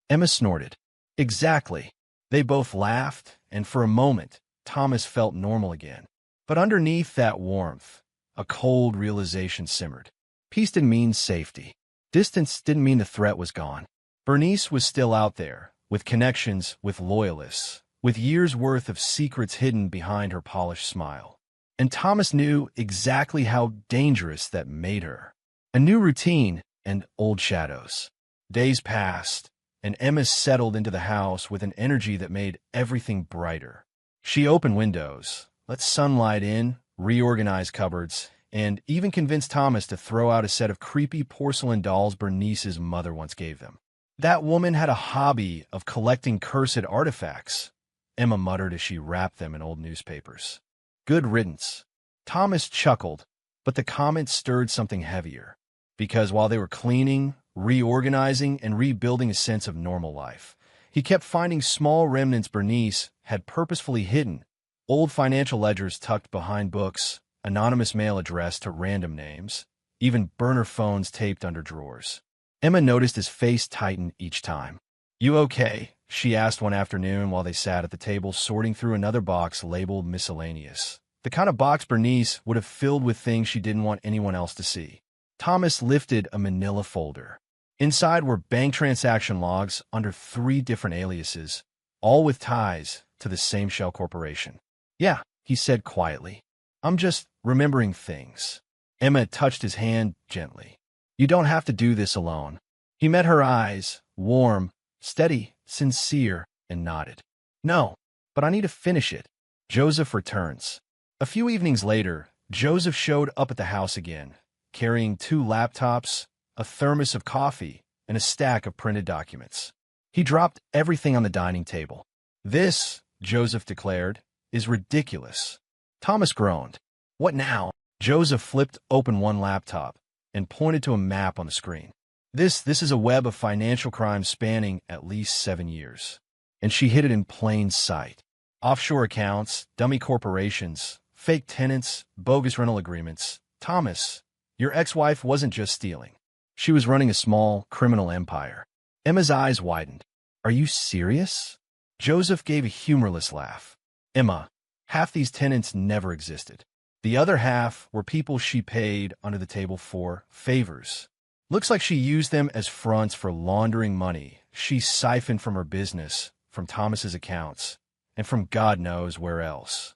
Emma snorted. "Exactly." They both laughed, and for a moment, Thomas felt normal again. But underneath that warmth, a cold realization simmered. Peace didn't mean safety. Distance didn't mean the threat was gone. Bernice was still out there, with connections, with loyalists, with years' worth of secrets hidden behind her polished smile. And Thomas knew exactly how dangerous that made her. A new routine and old shadows. Days passed, and Emma settled into the house with an energy that made everything brighter. She opened windows, let sunlight in, reorganized cupboards, and even convinced Thomas to throw out a set of creepy porcelain dolls Bernice's mother once gave them. That woman had a hobby of collecting cursed artifacts, Emma muttered as she wrapped them in old newspapers. Good riddance. Thomas chuckled, but the comment stirred something heavier. Because while they were cleaning, reorganizing, and rebuilding a sense of normal life, he kept finding small remnants Bernice had purposefully hidden. Old financial ledgers tucked behind books, anonymous mail addressed to random names, even burner phones taped under drawers. Emma noticed his face tighten each time. "You okay?" she asked one afternoon while they sat at the table sorting through another box labeled miscellaneous. The kind of box Bernice would have filled with things she didn't want anyone else to see. Thomas lifted a manila folder. Inside were bank transaction logs under 3 different aliases, all with ties to the same shell corporation. "Yeah," he said quietly. "I'm just remembering things." Emma touched his hand gently. "You don't have to do this alone." He met her eyes, warm, steady, sincere, and nodded. "No, but I need to finish it." Joseph returns. A few evenings later, Joseph showed up at the house again, carrying 2 laptops, a thermos of coffee, and a stack of printed documents. He dropped everything on the dining table. "This," Joseph declared, "is ridiculous." Thomas groaned. "What now?" Joseph flipped open one laptop and pointed to a map on the screen. This is a web of financial crimes spanning at least 7 years." And she hid it in plain sight. Offshore accounts, dummy corporations, fake tenants, bogus rental agreements. "Thomas, your ex-wife wasn't just stealing. She was running a small criminal empire." Emma's eyes widened. "Are you serious?" Joseph gave a humorless laugh. "Emma, half these tenants never existed. The other half were people she paid under the table for favors. Looks like she used them as fronts for laundering money she siphoned from her business, from Thomas's accounts, and from God knows where else."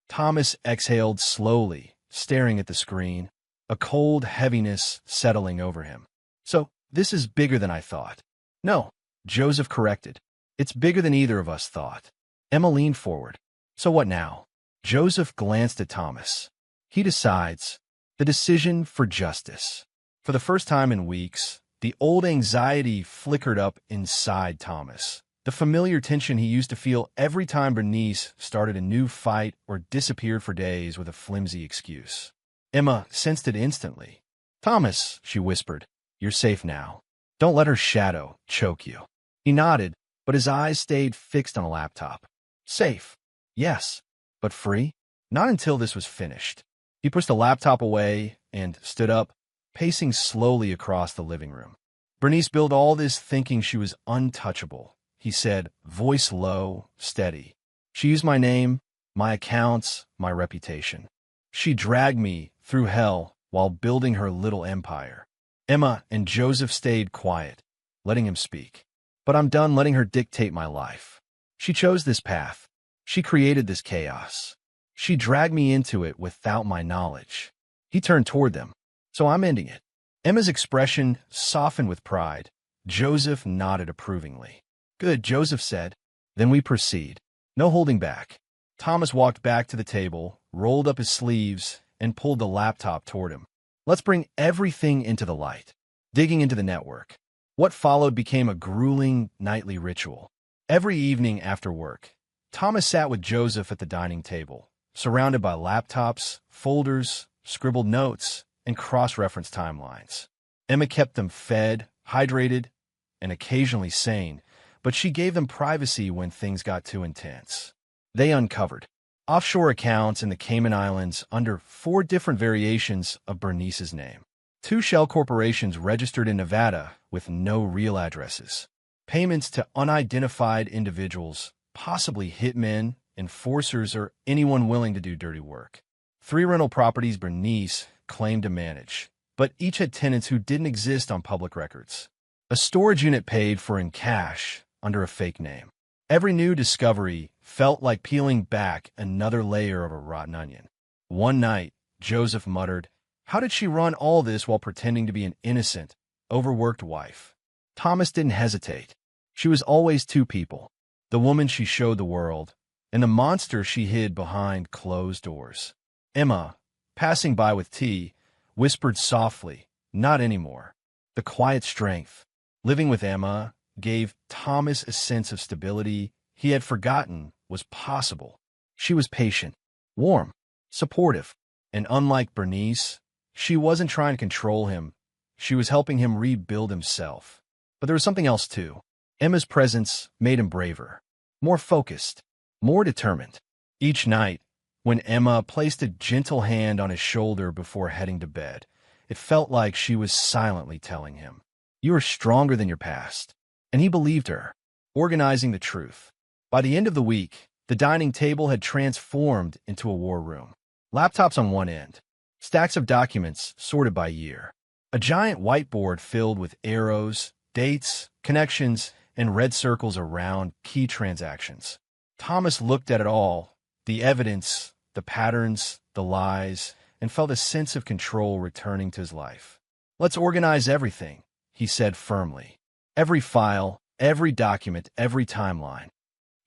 Thomas exhaled slowly, staring at the screen, a cold heaviness settling over him. "So, this is bigger than I thought." "No," Joseph corrected. "It's bigger than either of us thought." Emma leaned forward. "So what now?" Joseph glanced at Thomas. "He decides. The decision for justice." For the first time in weeks, the old anxiety flickered up inside Thomas. The familiar tension he used to feel every time Bernice started a new fight or disappeared for days with a flimsy excuse. Emma sensed it instantly. "Thomas," she whispered, "you're safe now. Don't let her shadow choke you." He nodded, but his eyes stayed fixed on a laptop. "Safe. Yes. But free? Not until this was finished." He pushed the laptop away and stood up, pacing slowly across the living room. Bernice built all this thinking she was untouchable, he said, voice low, steady. She used my name, my accounts, my reputation. She dragged me through hell while building her little empire. Emma and Joseph stayed quiet, letting him speak. But I'm done letting her dictate my life. She chose this path. She created this chaos. She dragged me into it without my knowledge. He turned toward them. So I'm ending it. Emma's expression softened with pride. Joseph nodded approvingly. Good, Joseph said. Then we proceed. No holding back. Thomas walked back to the table, rolled up his sleeves, and pulled the laptop toward him. Let's bring everything into the light. Digging into the network. What followed became a grueling nightly ritual. Every evening after work, Thomas sat with Joseph at the dining table, surrounded by laptops, folders, scribbled notes, and cross-reference timelines. Emma kept them fed, hydrated, and occasionally sane, but she gave them privacy when things got too intense. They uncovered offshore accounts in the Cayman Islands under 4 different variations of Bernice's name. 2 shell corporations registered in Nevada with no real addresses. Payments to unidentified individuals, possibly hitmen, enforcers, or anyone willing to do dirty work. 3 rental properties Bernice claimed to manage, but each had tenants who didn't exist on public records. A storage unit paid for in cash under a fake name. Every new discovery felt like peeling back another layer of a rotten onion. One night, Joseph muttered, "How did she run all this while pretending to be an innocent, overworked wife?" Thomas didn't hesitate. She was always 2 people, the woman she showed the world, and the monster she hid behind closed doors. Emma, passing by with tea, whispered softly, "Not anymore." The quiet strength, living with Emma, gave Thomas a sense of stability he had forgotten was possible. She was patient, warm, supportive, and unlike Bernice, she wasn't trying to control him. She was helping him rebuild himself. But there was something else too. Emma's presence made him braver, more focused, more determined. Each night, when Emma placed a gentle hand on his shoulder before heading to bed, it felt like she was silently telling him, "You are stronger than your past." And he believed her, organizing the truth. By the end of the week, the dining table had transformed into a war room. Laptops on one end, stacks of documents sorted by year, a giant whiteboard filled with arrows, dates, connections, and red circles around key transactions. Thomas looked at it all, the evidence, the patterns, the lies, and felt a sense of control returning to his life. "Let's organize everything," he said firmly. Every file, every document, every timeline.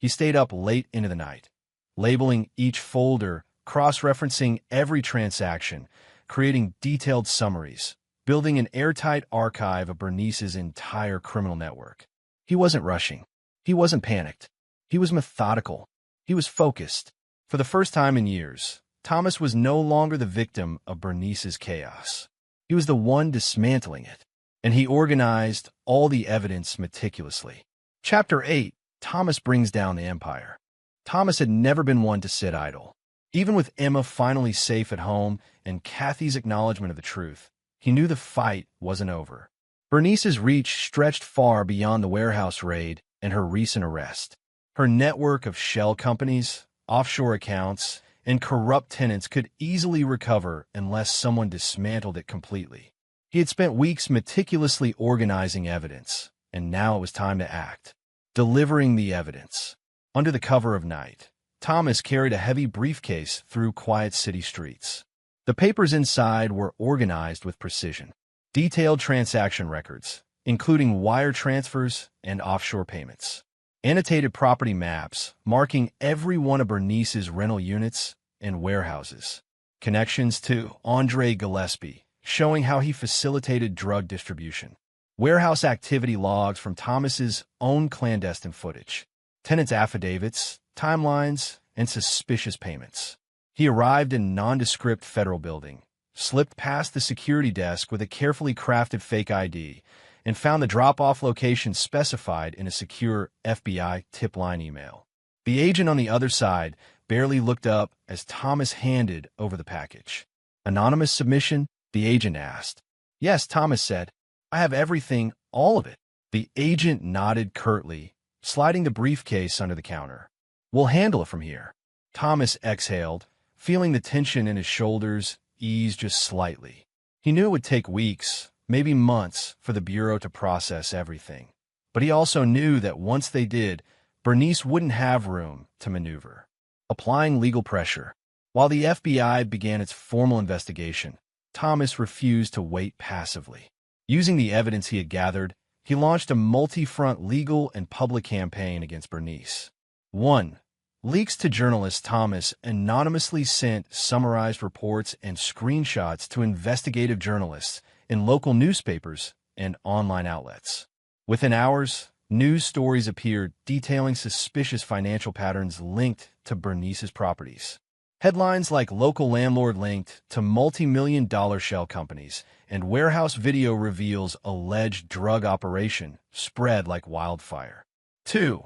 He stayed up late into the night, labeling each folder, cross-referencing every transaction, creating detailed summaries, building an airtight archive of Bernice's entire criminal network. He wasn't rushing. He wasn't panicked. He was methodical. He was focused. For the first time in years, Thomas was no longer the victim of Bernice's chaos. He was the one dismantling it, and he organized all the evidence meticulously. Chapter 8, Thomas brings down the empire. Thomas had never been one to sit idle. Even with Emma finally safe at home and Kathy's acknowledgement of the truth, he knew the fight wasn't over. Bernice's reach stretched far beyond the warehouse raid and her recent arrest. Her network of shell companies, offshore accounts, and corrupt tenants could easily recover unless someone dismantled it completely. He had spent weeks meticulously organizing evidence, and now it was time to act. Delivering the evidence. Under the cover of night, Thomas carried a heavy briefcase through quiet city streets. The papers inside were organized with precision. Detailed transaction records, including wire transfers and offshore payments. Annotated property maps marking every one of Bernice's rental units and warehouses. Connections to Andre Gillespie, showing how he facilitated drug distribution. Warehouse activity logs from Thomas's own clandestine footage. Tenants' affidavits, timelines, and suspicious payments. He arrived in a nondescript federal building, slipped past the security desk with a carefully crafted fake ID, and found the drop-off location specified in a secure FBI tip line email. The agent on the other side barely looked up as Thomas handed over the package. "Anonymous submission?" the agent asked. "Yes," Thomas said. "I have everything All of it. The agent nodded curtly, sliding the briefcase under the counter. We'll handle it from here. Thomas exhaled, feeling the tension in his shoulders ease just slightly. He knew it would take weeks, maybe months, for the Bureau to process everything. But he also knew that once they did, Bernice wouldn't have room to maneuver. Applying legal pressure. While the FBI began its formal investigation, Thomas refused to wait passively. Using the evidence he had gathered, he launched a multi-front legal and public campaign against Bernice. 1. Leaks to journalists. Thomas anonymously sent summarized reports and screenshots to investigative journalists in local newspapers and online outlets. Within hours, news stories appeared detailing suspicious financial patterns linked to Bernice's properties. Headlines like "Local Landlord Linked to Multi-Million-Dollar Shell Companies" and "Warehouse Video Reveals Alleged Drug Operation" spread like wildfire. 2.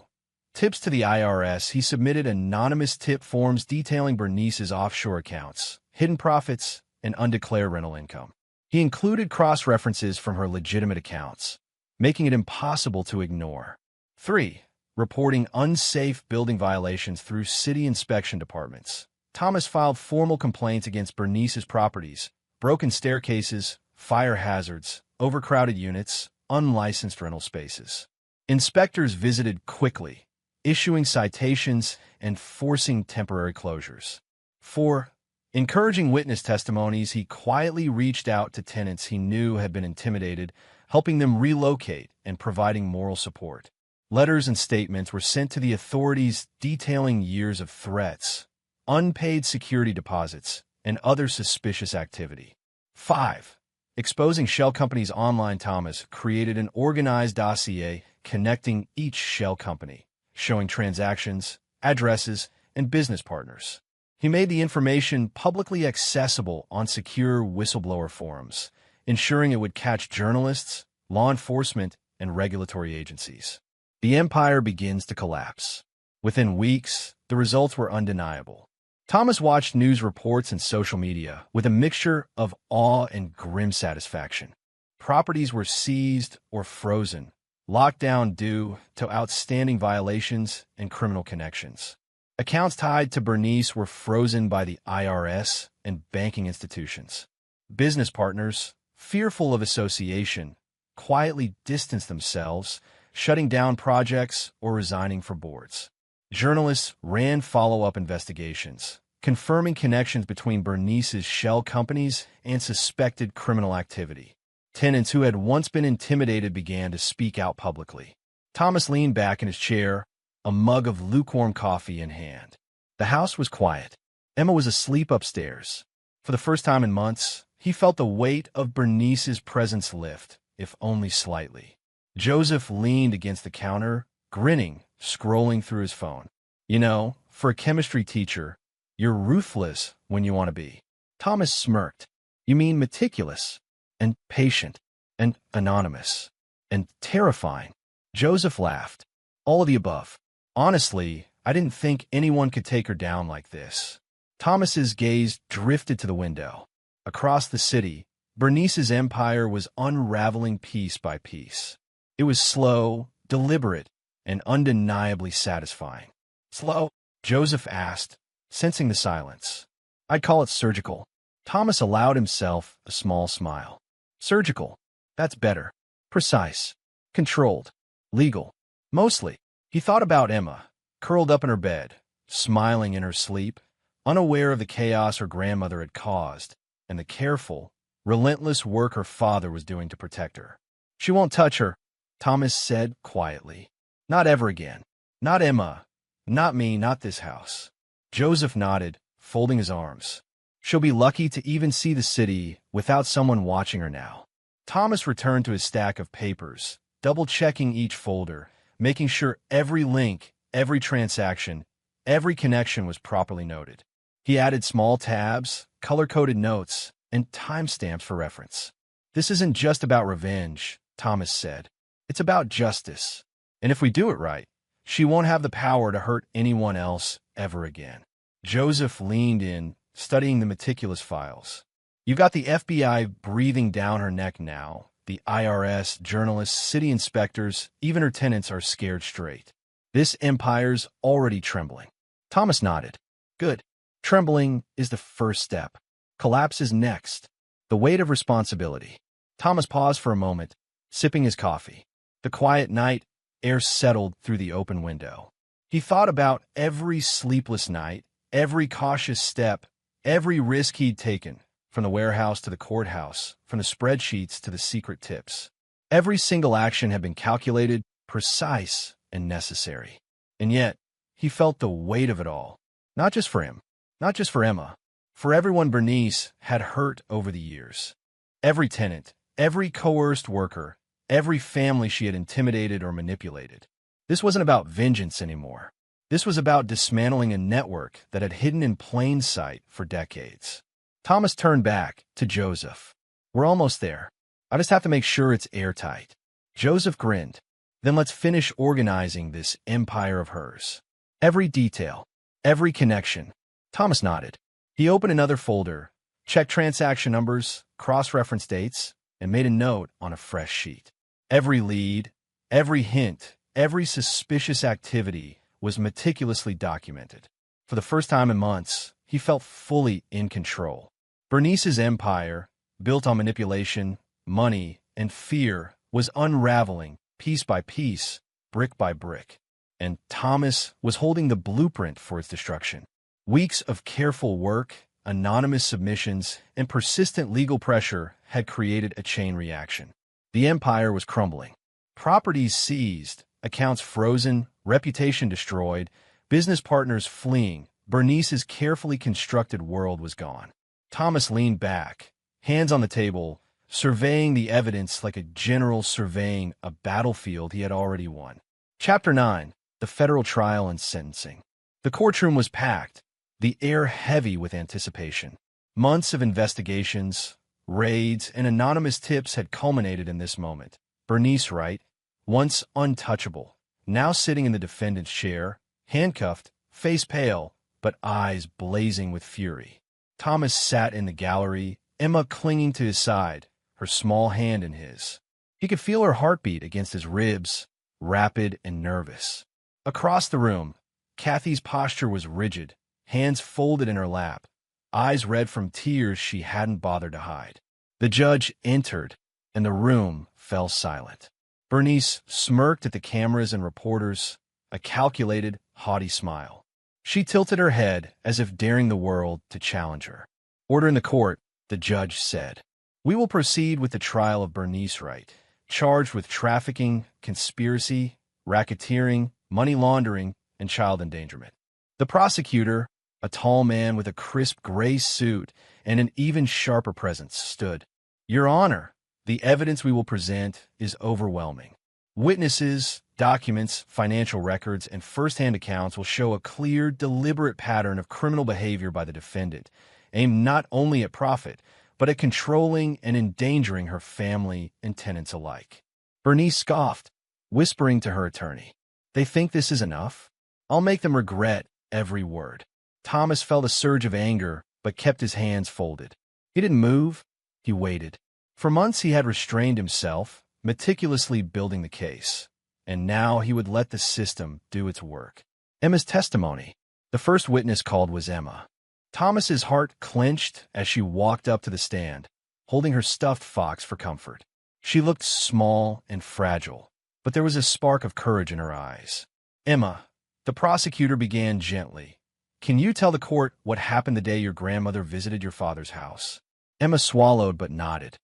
Tips to the IRS. He submitted anonymous tip forms detailing Bernice's offshore accounts, hidden profits, and undeclared rental income. He included cross-references from her legitimate accounts, making it impossible to ignore. 3. Reporting unsafe building violations through city inspection departments. Thomas filed formal complaints against Bernice's properties: broken staircases, fire hazards, overcrowded units, unlicensed rental spaces. Inspectors visited quickly, issuing citations and forcing temporary closures. 4. Encouraging witness testimonies. He quietly reached out to tenants he knew had been intimidated, helping them relocate and providing moral support. Letters and statements were sent to the authorities detailing years of threats, unpaid security deposits, and other suspicious activity. 5. Exposing shell companies online. Thomas created an organized dossier connecting each shell company, showing transactions, addresses, and business partners. He made the information publicly accessible on secure whistleblower forums, ensuring it would catch journalists, law enforcement, and regulatory agencies. The empire begins to collapse. Within weeks, the results were undeniable. Thomas watched news reports and social media with a mixture of awe and grim satisfaction. Properties were seized or frozen, locked down due to outstanding violations and criminal connections. Accounts tied to Bernice were frozen by the IRS and banking institutions. Business partners, fearful of association, quietly distanced themselves, shutting down projects or resigning from boards. Journalists ran follow-up investigations, confirming connections between Bernice's shell companies and suspected criminal activity. Tenants who had once been intimidated began to speak out publicly. Thomas leaned back in his chair, a mug of lukewarm coffee in hand. The house was quiet. Emma was asleep upstairs. For the first time in months, he felt the weight of Bernice's presence lift, if only slightly. Joseph leaned against the counter, grinning, scrolling through his phone. "You know, for a chemistry teacher, you're ruthless when you want to be." Thomas smirked. "You mean meticulous, and patient, and anonymous, and terrifying?" Joseph laughed. "All of the above. Honestly, I didn't think anyone could take her down like this." Thomas's gaze drifted to the window. Across the city, Bernice's empire was unraveling piece by piece. It was slow, deliberate, and undeniably satisfying. "Slow?" Joseph asked, sensing the silence. "I'd call it surgical." Thomas allowed himself a small smile. "Surgical. That's better. Precise. Controlled. Legal. Mostly." He thought about Emma, curled up in her bed, smiling in her sleep, unaware of the chaos her grandmother had caused, and the careful, relentless work her father was doing to protect her. "She won't touch her," Thomas said quietly. "Not ever again. Not Emma. Not me. Not this house." Joseph nodded, folding his arms. "She'll be lucky to even see the city without someone watching her now." Thomas returned to his stack of papers, double-checking each folder, making sure every link, every transaction, every connection was properly noted. He added small tabs, color-coded notes, and timestamps for reference. "This isn't just about revenge," Thomas said. "It's about justice. And if we do it right, she won't have the power to hurt anyone else ever again." Joseph leaned in, studying the meticulous files. "You've got the FBI breathing down her neck now, The IRS, journalists, city inspectors, even her tenants are scared straight. This empire's already trembling. Thomas nodded. Good. Trembling is the first step. Collapse is next. The weight of responsibility. Thomas paused for a moment, sipping his coffee. The quiet night, air settled through the open window. He thought about every sleepless night, every cautious step, every risk he'd taken, from the warehouse to the courthouse, from the spreadsheets to the secret tips. Every single action had been calculated, precise, and necessary. And yet, he felt the weight of it all. Not just for him, not just for Emma, for everyone Bernice had hurt over the years. Every tenant, every coerced worker, every family she had intimidated or manipulated. This wasn't about vengeance anymore. This was about dismantling a network that had hidden in plain sight for decades. Thomas turned back to Joseph. We're almost there. I just have to make sure it's airtight. Joseph grinned. Then let's finish organizing this empire of hers. Every detail, every connection. Thomas nodded. He opened another folder, checked transaction numbers, cross-reference dates, and made a note on a fresh sheet. Every lead, every hint, every suspicious activity was meticulously documented. For the first time in months, he felt fully in control. Bernice's empire, built on manipulation, money, and fear, was unraveling piece by piece, brick by brick. And Thomas was holding the blueprint for its destruction. Weeks of careful work, anonymous submissions, and persistent legal pressure had created a chain reaction. The empire was crumbling. Properties seized, accounts frozen, reputation destroyed, business partners fleeing. Bernice's carefully constructed world was gone. Thomas leaned back, hands on the table, surveying the evidence like a general surveying a battlefield he had already won. Chapter 9. The Federal Trial and Sentencing. The courtroom was packed, the air heavy with anticipation. Months of investigations, raids, and anonymous tips had culminated in this moment. Bernice Wright, once untouchable, now sitting in the defendant's chair, handcuffed, face pale, but eyes blazing with fury. Thomas sat in the gallery, Emma clinging to his side, her small hand in his. He could feel her heartbeat against his ribs, rapid and nervous. Across the room, Kathy's posture was rigid, hands folded in her lap, eyes red from tears she hadn't bothered to hide. The judge entered, and the room fell silent. Bernice smirked at the cameras and reporters, a calculated, haughty smile. She tilted her head as if daring the world to challenge her. Order in the court, the judge said. We will proceed with the trial of Bernice Wright, charged with trafficking, conspiracy, racketeering, money laundering, and child endangerment. The prosecutor, a tall man with a crisp gray suit and an even sharper presence, stood. Your Honor, the evidence we will present is overwhelming. Witnesses, documents, financial records, and first-hand accounts will show a clear, deliberate pattern of criminal behavior by the defendant, aimed not only at profit, but at controlling and endangering her family and tenants alike. Bernice scoffed, whispering to her attorney, They think this is enough? I'll make them regret every word. Thomas felt a surge of anger, but kept his hands folded. He didn't move. He waited. For months he had restrained himself, meticulously building the case. And now he would let the system do its work. Emma's testimony. The first witness called was Emma. Thomas's heart clenched as she walked up to the stand, holding her stuffed fox for comfort. She looked small and fragile, but there was a spark of courage in her eyes. Emma, the prosecutor began gently. Can you tell the court what happened the day your grandmother visited your father's house? Emma swallowed but nodded.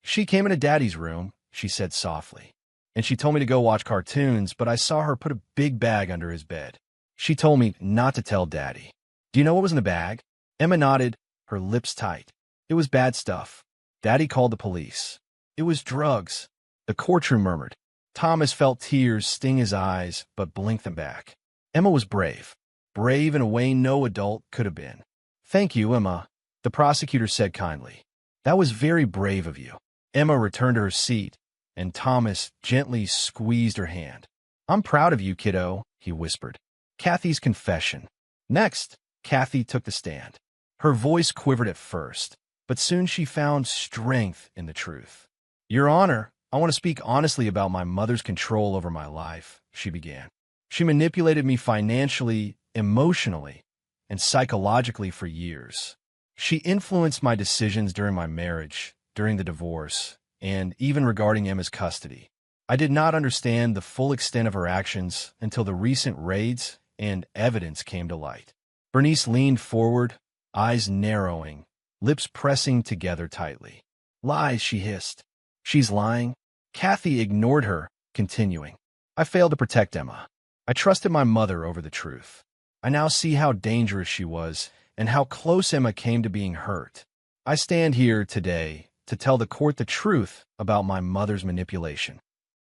She came into Daddy's room, she said softly. And she told me to go watch cartoons, but I saw her put a big bag under his bed. She told me not to tell Daddy. Do you know what was in the bag? Emma nodded, her lips tight. It was bad stuff. Daddy called the police. It was drugs. The courtroom murmured. Thomas felt tears sting his eyes, but blinked them back. Emma was brave. Brave in a way no adult could have been. Thank you, Emma, the prosecutor said kindly. That was very brave of you. Emma returned to her seat, and Thomas gently squeezed her hand. I'm proud of you, kiddo, he whispered. Kathy's confession. Next, Kathy took the stand. Her voice quivered at first, but soon she found strength in the truth. Your Honor, I want to speak honestly about my mother's control over my life, she began. She manipulated me financially, emotionally, and psychologically for years. She influenced my decisions during my marriage, during the divorce, and even regarding Emma's custody. I did not understand the full extent of her actions until the recent raids and evidence came to light. Bernice leaned forward, eyes narrowing, lips pressing together tightly. Lies, she hissed. She's lying. Kathy ignored her, continuing. I failed to protect Emma. I trusted my mother over the truth. I now see how dangerous she was and how close Emma came to being hurt. I stand here today to tell the court the truth about my mother's manipulation.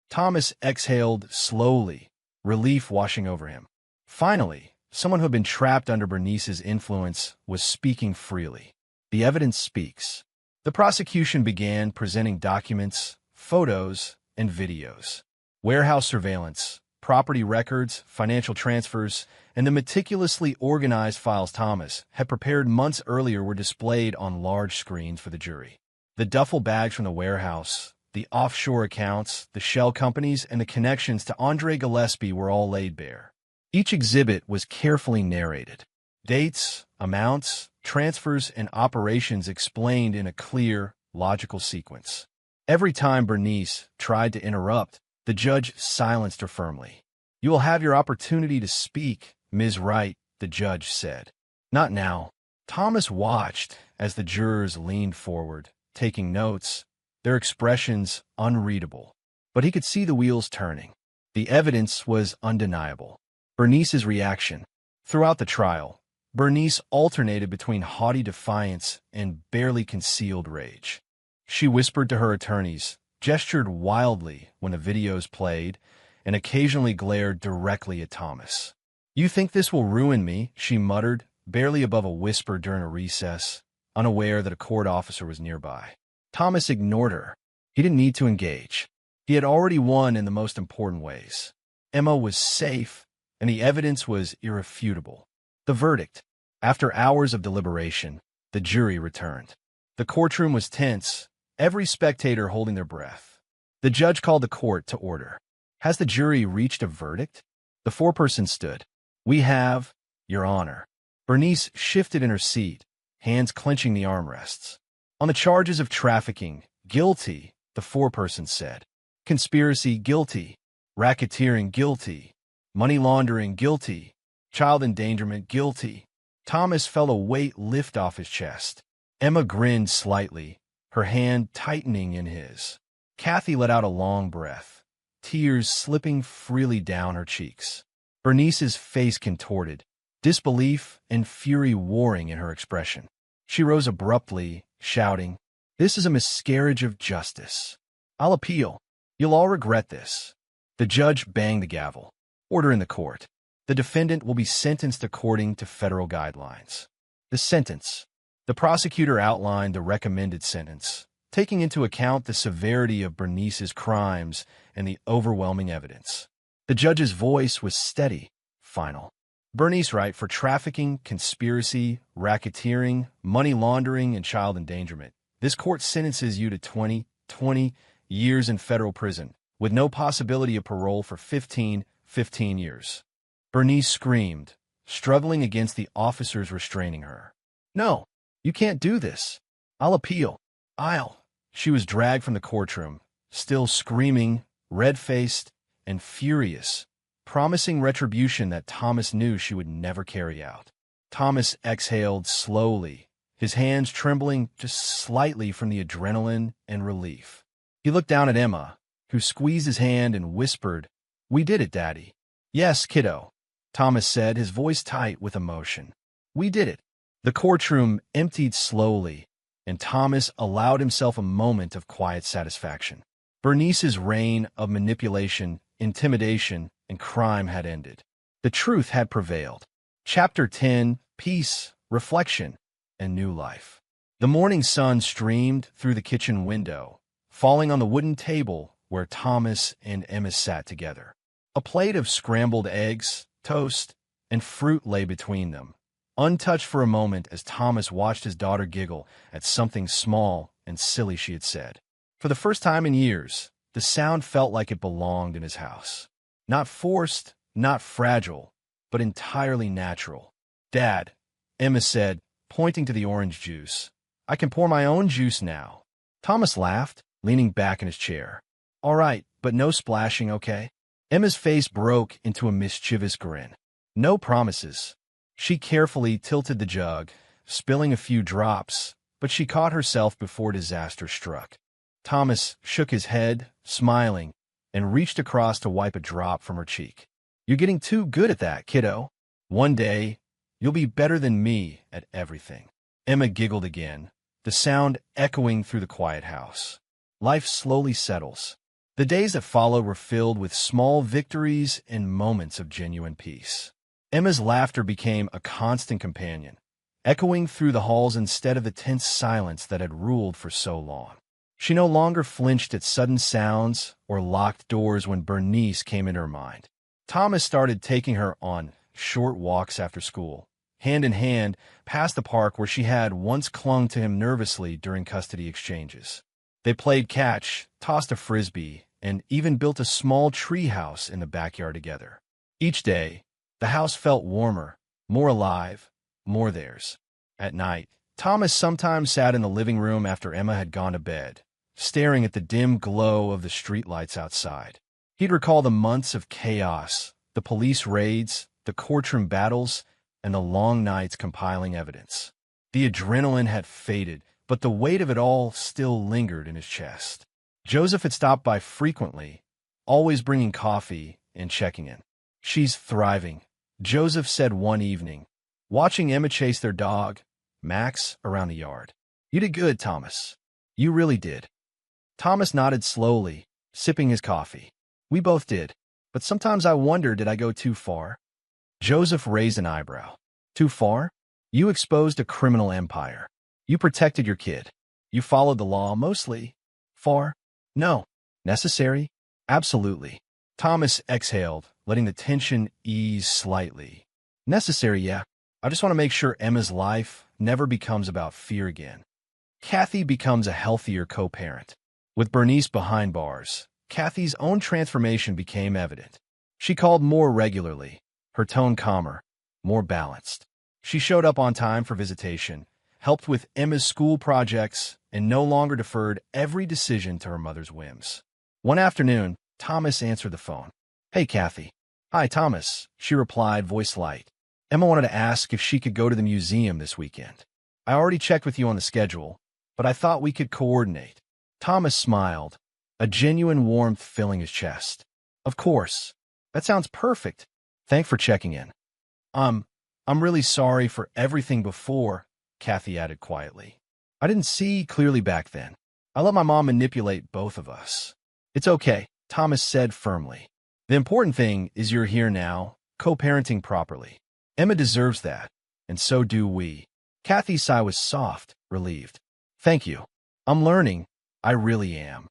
Thomas exhaled slowly, relief washing over him. Finally, someone who had been trapped under Bernice's influence was speaking freely. The evidence speaks. The prosecution began presenting documents, photos, and videos. Warehouse surveillance, property records, financial transfers, and the meticulously organized files Thomas had prepared months earlier were displayed on large screens for the jury. The duffel bags from the warehouse, the offshore accounts, the shell companies, and the connections to Andre Gillespie were all laid bare. Each exhibit was carefully narrated. Dates, amounts, transfers, and operations explained in a clear, logical sequence. Every time Bernice tried to interrupt, the judge silenced her firmly. You will have your opportunity to speak, Ms. Wright, the judge said. Not now. Thomas watched as the jurors leaned forward, taking notes, their expressions unreadable. But he could see the wheels turning. The evidence was undeniable. Bernice's reaction. Throughout the trial, Bernice alternated between haughty defiance and barely concealed rage. She whispered to her attorneys, gestured wildly when the videos played, and occasionally glared directly at Thomas. You think this will ruin me, she muttered, barely above a whisper during a recess, unaware that a court officer was nearby. Thomas ignored her. He didn't need to engage. He had already won in the most important ways. Emma was safe, and the evidence was irrefutable. The verdict. After hours of deliberation, the jury returned. The courtroom was tense, every spectator holding their breath. The judge called the court to order. Has the jury reached a verdict? The foreperson stood. We have, Your Honor. Bernice shifted in her seat, hands clenching the armrests. On the charges of trafficking, guilty, the foreperson said. Conspiracy, guilty. Racketeering, guilty. Money laundering, guilty. Child endangerment, guilty. Thomas felt a weight lift off his chest. Emma grinned slightly, her hand tightening in his. Kathy let out a long breath, tears slipping freely down her cheeks. Bernice's face contorted, disbelief and fury warring in her expression. She rose abruptly, shouting, This is a miscarriage of justice. I'll appeal. You'll all regret this. The judge banged the gavel. Order in the court. The defendant will be sentenced according to federal guidelines. The sentence. The prosecutor outlined the recommended sentence, taking into account the severity of Bernice's crimes and the overwhelming evidence. The judge's voice was steady, final. Bernice Wright, for trafficking, conspiracy, racketeering, money laundering, and child endangerment, this court sentences you to 20 years in federal prison, with no possibility of parole for 15 years. Bernice screamed, struggling against the officers restraining her. No, you can't do this. I'll appeal. She was dragged from the courtroom, still screaming, red-faced, and furious, promising retribution that Thomas knew she would never carry out. Thomas exhaled slowly, his hands trembling just slightly from the adrenaline and relief. He looked down at Emma, who squeezed his hand and whispered, We did it, Daddy. Yes, kiddo, Thomas said, his voice tight with emotion. We did it. The courtroom emptied slowly, and Thomas allowed himself a moment of quiet satisfaction. Bernice's reign of manipulation, intimidation, and crime had ended. The truth had prevailed. Chapter 10, Peace, Reflection, and New Life. The morning sun streamed through the kitchen window, falling on the wooden table where Thomas and Emma sat together. A plate of scrambled eggs, toast, and fruit lay between them, untouched for a moment as Thomas watched his daughter giggle at something small and silly she had said. For the first time in years, the sound felt like it belonged in his house. Not forced, not fragile, but entirely natural. "Dad," Emma said, pointing to the orange juice, "I can pour my own juice now." Thomas laughed, leaning back in his chair. "All right, but no splashing, okay?" Emma's face broke into a mischievous grin. "No promises." She carefully tilted the jug, spilling a few drops, but she caught herself before disaster struck. Thomas shook his head, smiling, and reached across to wipe a drop from her cheek. "You're getting too good at that, kiddo. One day, you'll be better than me at everything." Emma giggled again, the sound echoing through the quiet house. Life slowly settles. The days that followed were filled with small victories and moments of genuine peace. Emma's laughter became a constant companion, echoing through the halls instead of the tense silence that had ruled for so long. She no longer flinched at sudden sounds or locked doors when Bernice came into her mind. Thomas started taking her on short walks after school, hand in hand, past the park where she had once clung to him nervously during custody exchanges. They played catch, tossed a frisbee, and even built a small tree house in the backyard together. Each day, the house felt warmer, more alive, more theirs. At night, Thomas sometimes sat in the living room after Emma had gone to bed, staring at the dim glow of the streetlights outside. He'd recall the months of chaos, the police raids, the courtroom battles, and the long nights compiling evidence. The adrenaline had faded, but the weight of it all still lingered in his chest. Joseph had stopped by frequently, always bringing coffee and checking in. "She's thriving," Joseph said one evening, watching Emma chase their dog, Max, around the yard. "You did good, Thomas. You really did." Thomas nodded slowly, sipping his coffee. "We both did, but sometimes I wonder, did I go too far?" Joseph raised an eyebrow. "Too far? You exposed a criminal empire. You protected your kid. You followed the law mostly. Far? No. Necessary? Absolutely." Thomas exhaled, letting the tension ease slightly. "Necessary, yeah. I just want to make sure Emma's life never becomes about fear again. Kathy becomes a healthier co-parent." With Bernice behind bars, Kathy's own transformation became evident. She called more regularly, her tone calmer, more balanced. She showed up on time for visitation, helped with Emma's school projects, and no longer deferred every decision to her mother's whims. One afternoon, Thomas answered the phone. "Hey, Kathy." "Hi, Thomas," she replied, voice light. "Emma wanted to ask if she could go to the museum this weekend. I already checked with you on the schedule, but I thought we could coordinate." Thomas smiled, a genuine warmth filling his chest. "Of course. That sounds perfect. Thanks for checking in." I'm really sorry for everything before," Kathy added quietly. "I didn't see clearly back then. I let my mom manipulate both of us." "It's okay," Thomas said firmly. "The important thing is you're here now, co-parenting properly. Emma deserves that, and so do we." Kathy's sigh was soft, relieved. "Thank you. I'm learning. I really am."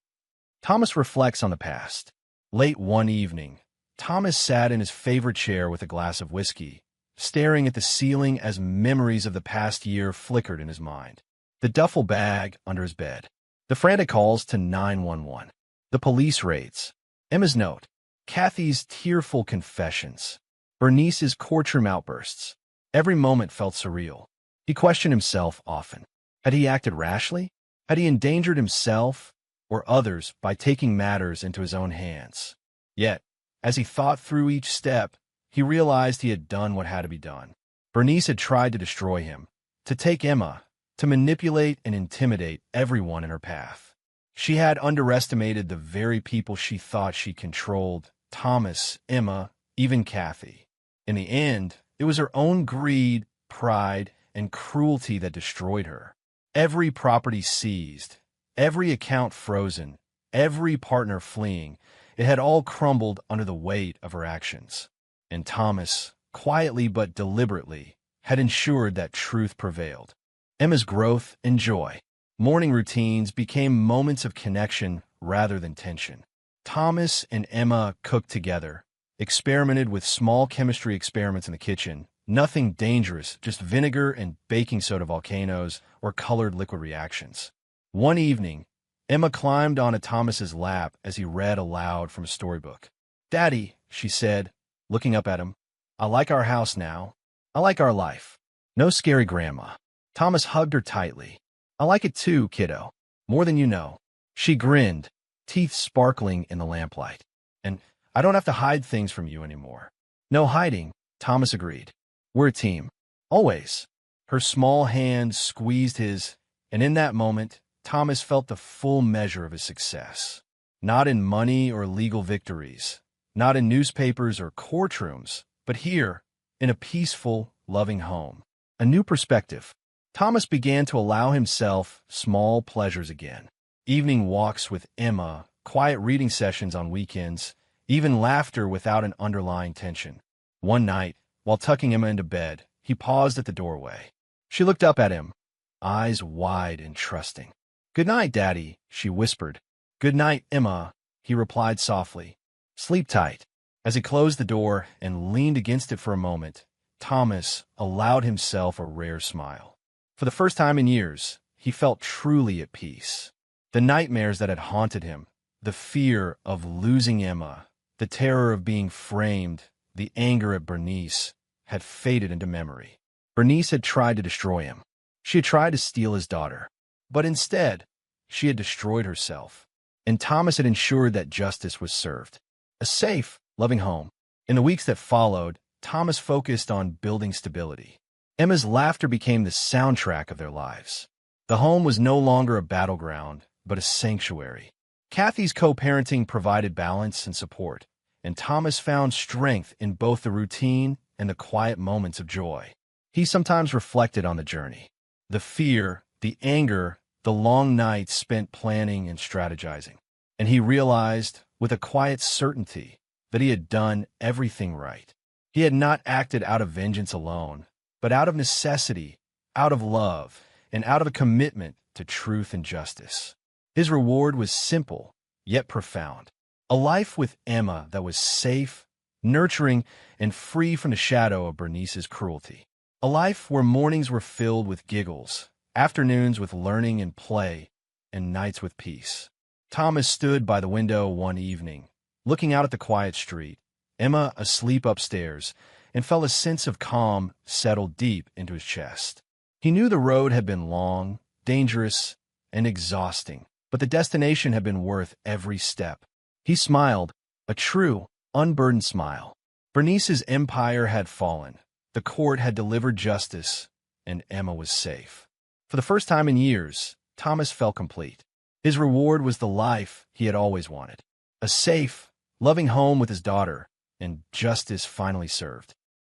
Thomas reflects on the past. Late one evening, Thomas sat in his favorite chair with a glass of whiskey, staring at the ceiling as memories of the past year flickered in his mind. The duffel bag under his bed, the frantic calls to 911, the police raids, Emma's note, Kathy's tearful confessions, Bernice's courtroom outbursts. Every moment felt surreal. He questioned himself often. Had he acted rashly? Had he endangered himself or others by taking matters into his own hands? Yet, as he thought through each step, he realized he had done what had to be done. Bernice had tried to destroy him, to take Emma, to manipulate and intimidate everyone in her path. She had underestimated the very people she thought she controlled: Thomas, Emma, even Kathy. In the end, it was her own greed, pride, and cruelty that destroyed her. Every property seized, every account frozen, every partner fleeing, it had all crumbled under the weight of her actions. And Thomas, quietly but deliberately, had ensured that truth prevailed. Emma's growth and joy. Morning routines became moments of connection rather than tension. Thomas and Emma cooked together, experimented with small chemistry experiments in the kitchen. Nothing dangerous, just vinegar and baking soda volcanoes or colored liquid reactions. One evening, Emma climbed onto Thomas's lap as he read aloud from a storybook. "Daddy," she said, looking up at him, "I like our house now. I like our life. No scary grandma." Thomas hugged her tightly. "I like it too, kiddo. More than you know." She grinned, teeth sparkling in the lamplight. "And I don't have to hide things from you anymore." "No hiding," Thomas agreed. "We're a team. Always." Her small hand squeezed his, and in that moment, Thomas felt the full measure of his success. Not in money or legal victories, not in newspapers or courtrooms, but here, in a peaceful, loving home. A new perspective. Thomas began to allow himself small pleasures again. Evening walks with Emma, quiet reading sessions on weekends, even laughter without an underlying tension. One night, while tucking Emma into bed, he paused at the doorway. She looked up at him, eyes wide and trusting. "Good night, Daddy," she whispered. "Good night, Emma," he replied softly. "Sleep tight." As he closed the door and leaned against it for a moment, Thomas allowed himself a rare smile. For the first time in years, he felt truly at peace. The nightmares that had haunted him, the fear of losing Emma, the terror of being framed, the anger at Bernice, had faded into memory. Bernice had tried to destroy him. She had tried to steal his daughter. But instead, she had destroyed herself. And Thomas had ensured that justice was served. A safe, loving home. In the weeks that followed, Thomas focused on building stability. Emma's laughter became the soundtrack of their lives. The home was no longer a battleground, but a sanctuary. Kathy's co-parenting provided balance and support, and Thomas found strength in both the routine and the quiet moments of joy. He sometimes reflected on the journey. The fear, the anger, the long nights spent planning and strategizing. And he realized, with a quiet certainty, that he had done everything right. He had not acted out of vengeance alone, but out of necessity, out of love, and out of a commitment to truth and justice. His reward was simple, yet profound. A life with Emma that was safe, nurturing, and free from the shadow of Bernice's cruelty. A life where mornings were filled with giggles, afternoons with learning and play, and nights with peace. Thomas stood by the window one evening, looking out at the quiet street, Emma asleep upstairs, and felt a sense of calm settle deep into his chest. He knew the road had been long, dangerous, and exhausting, but the destination had been worth every step. He smiled, a true, unburdened smile. Bernice's empire had fallen. The court had delivered justice, and Emma was safe. For the first time in years, Thomas felt complete. His reward was the life he had always wanted. A safe, loving home with his daughter, and justice finally served.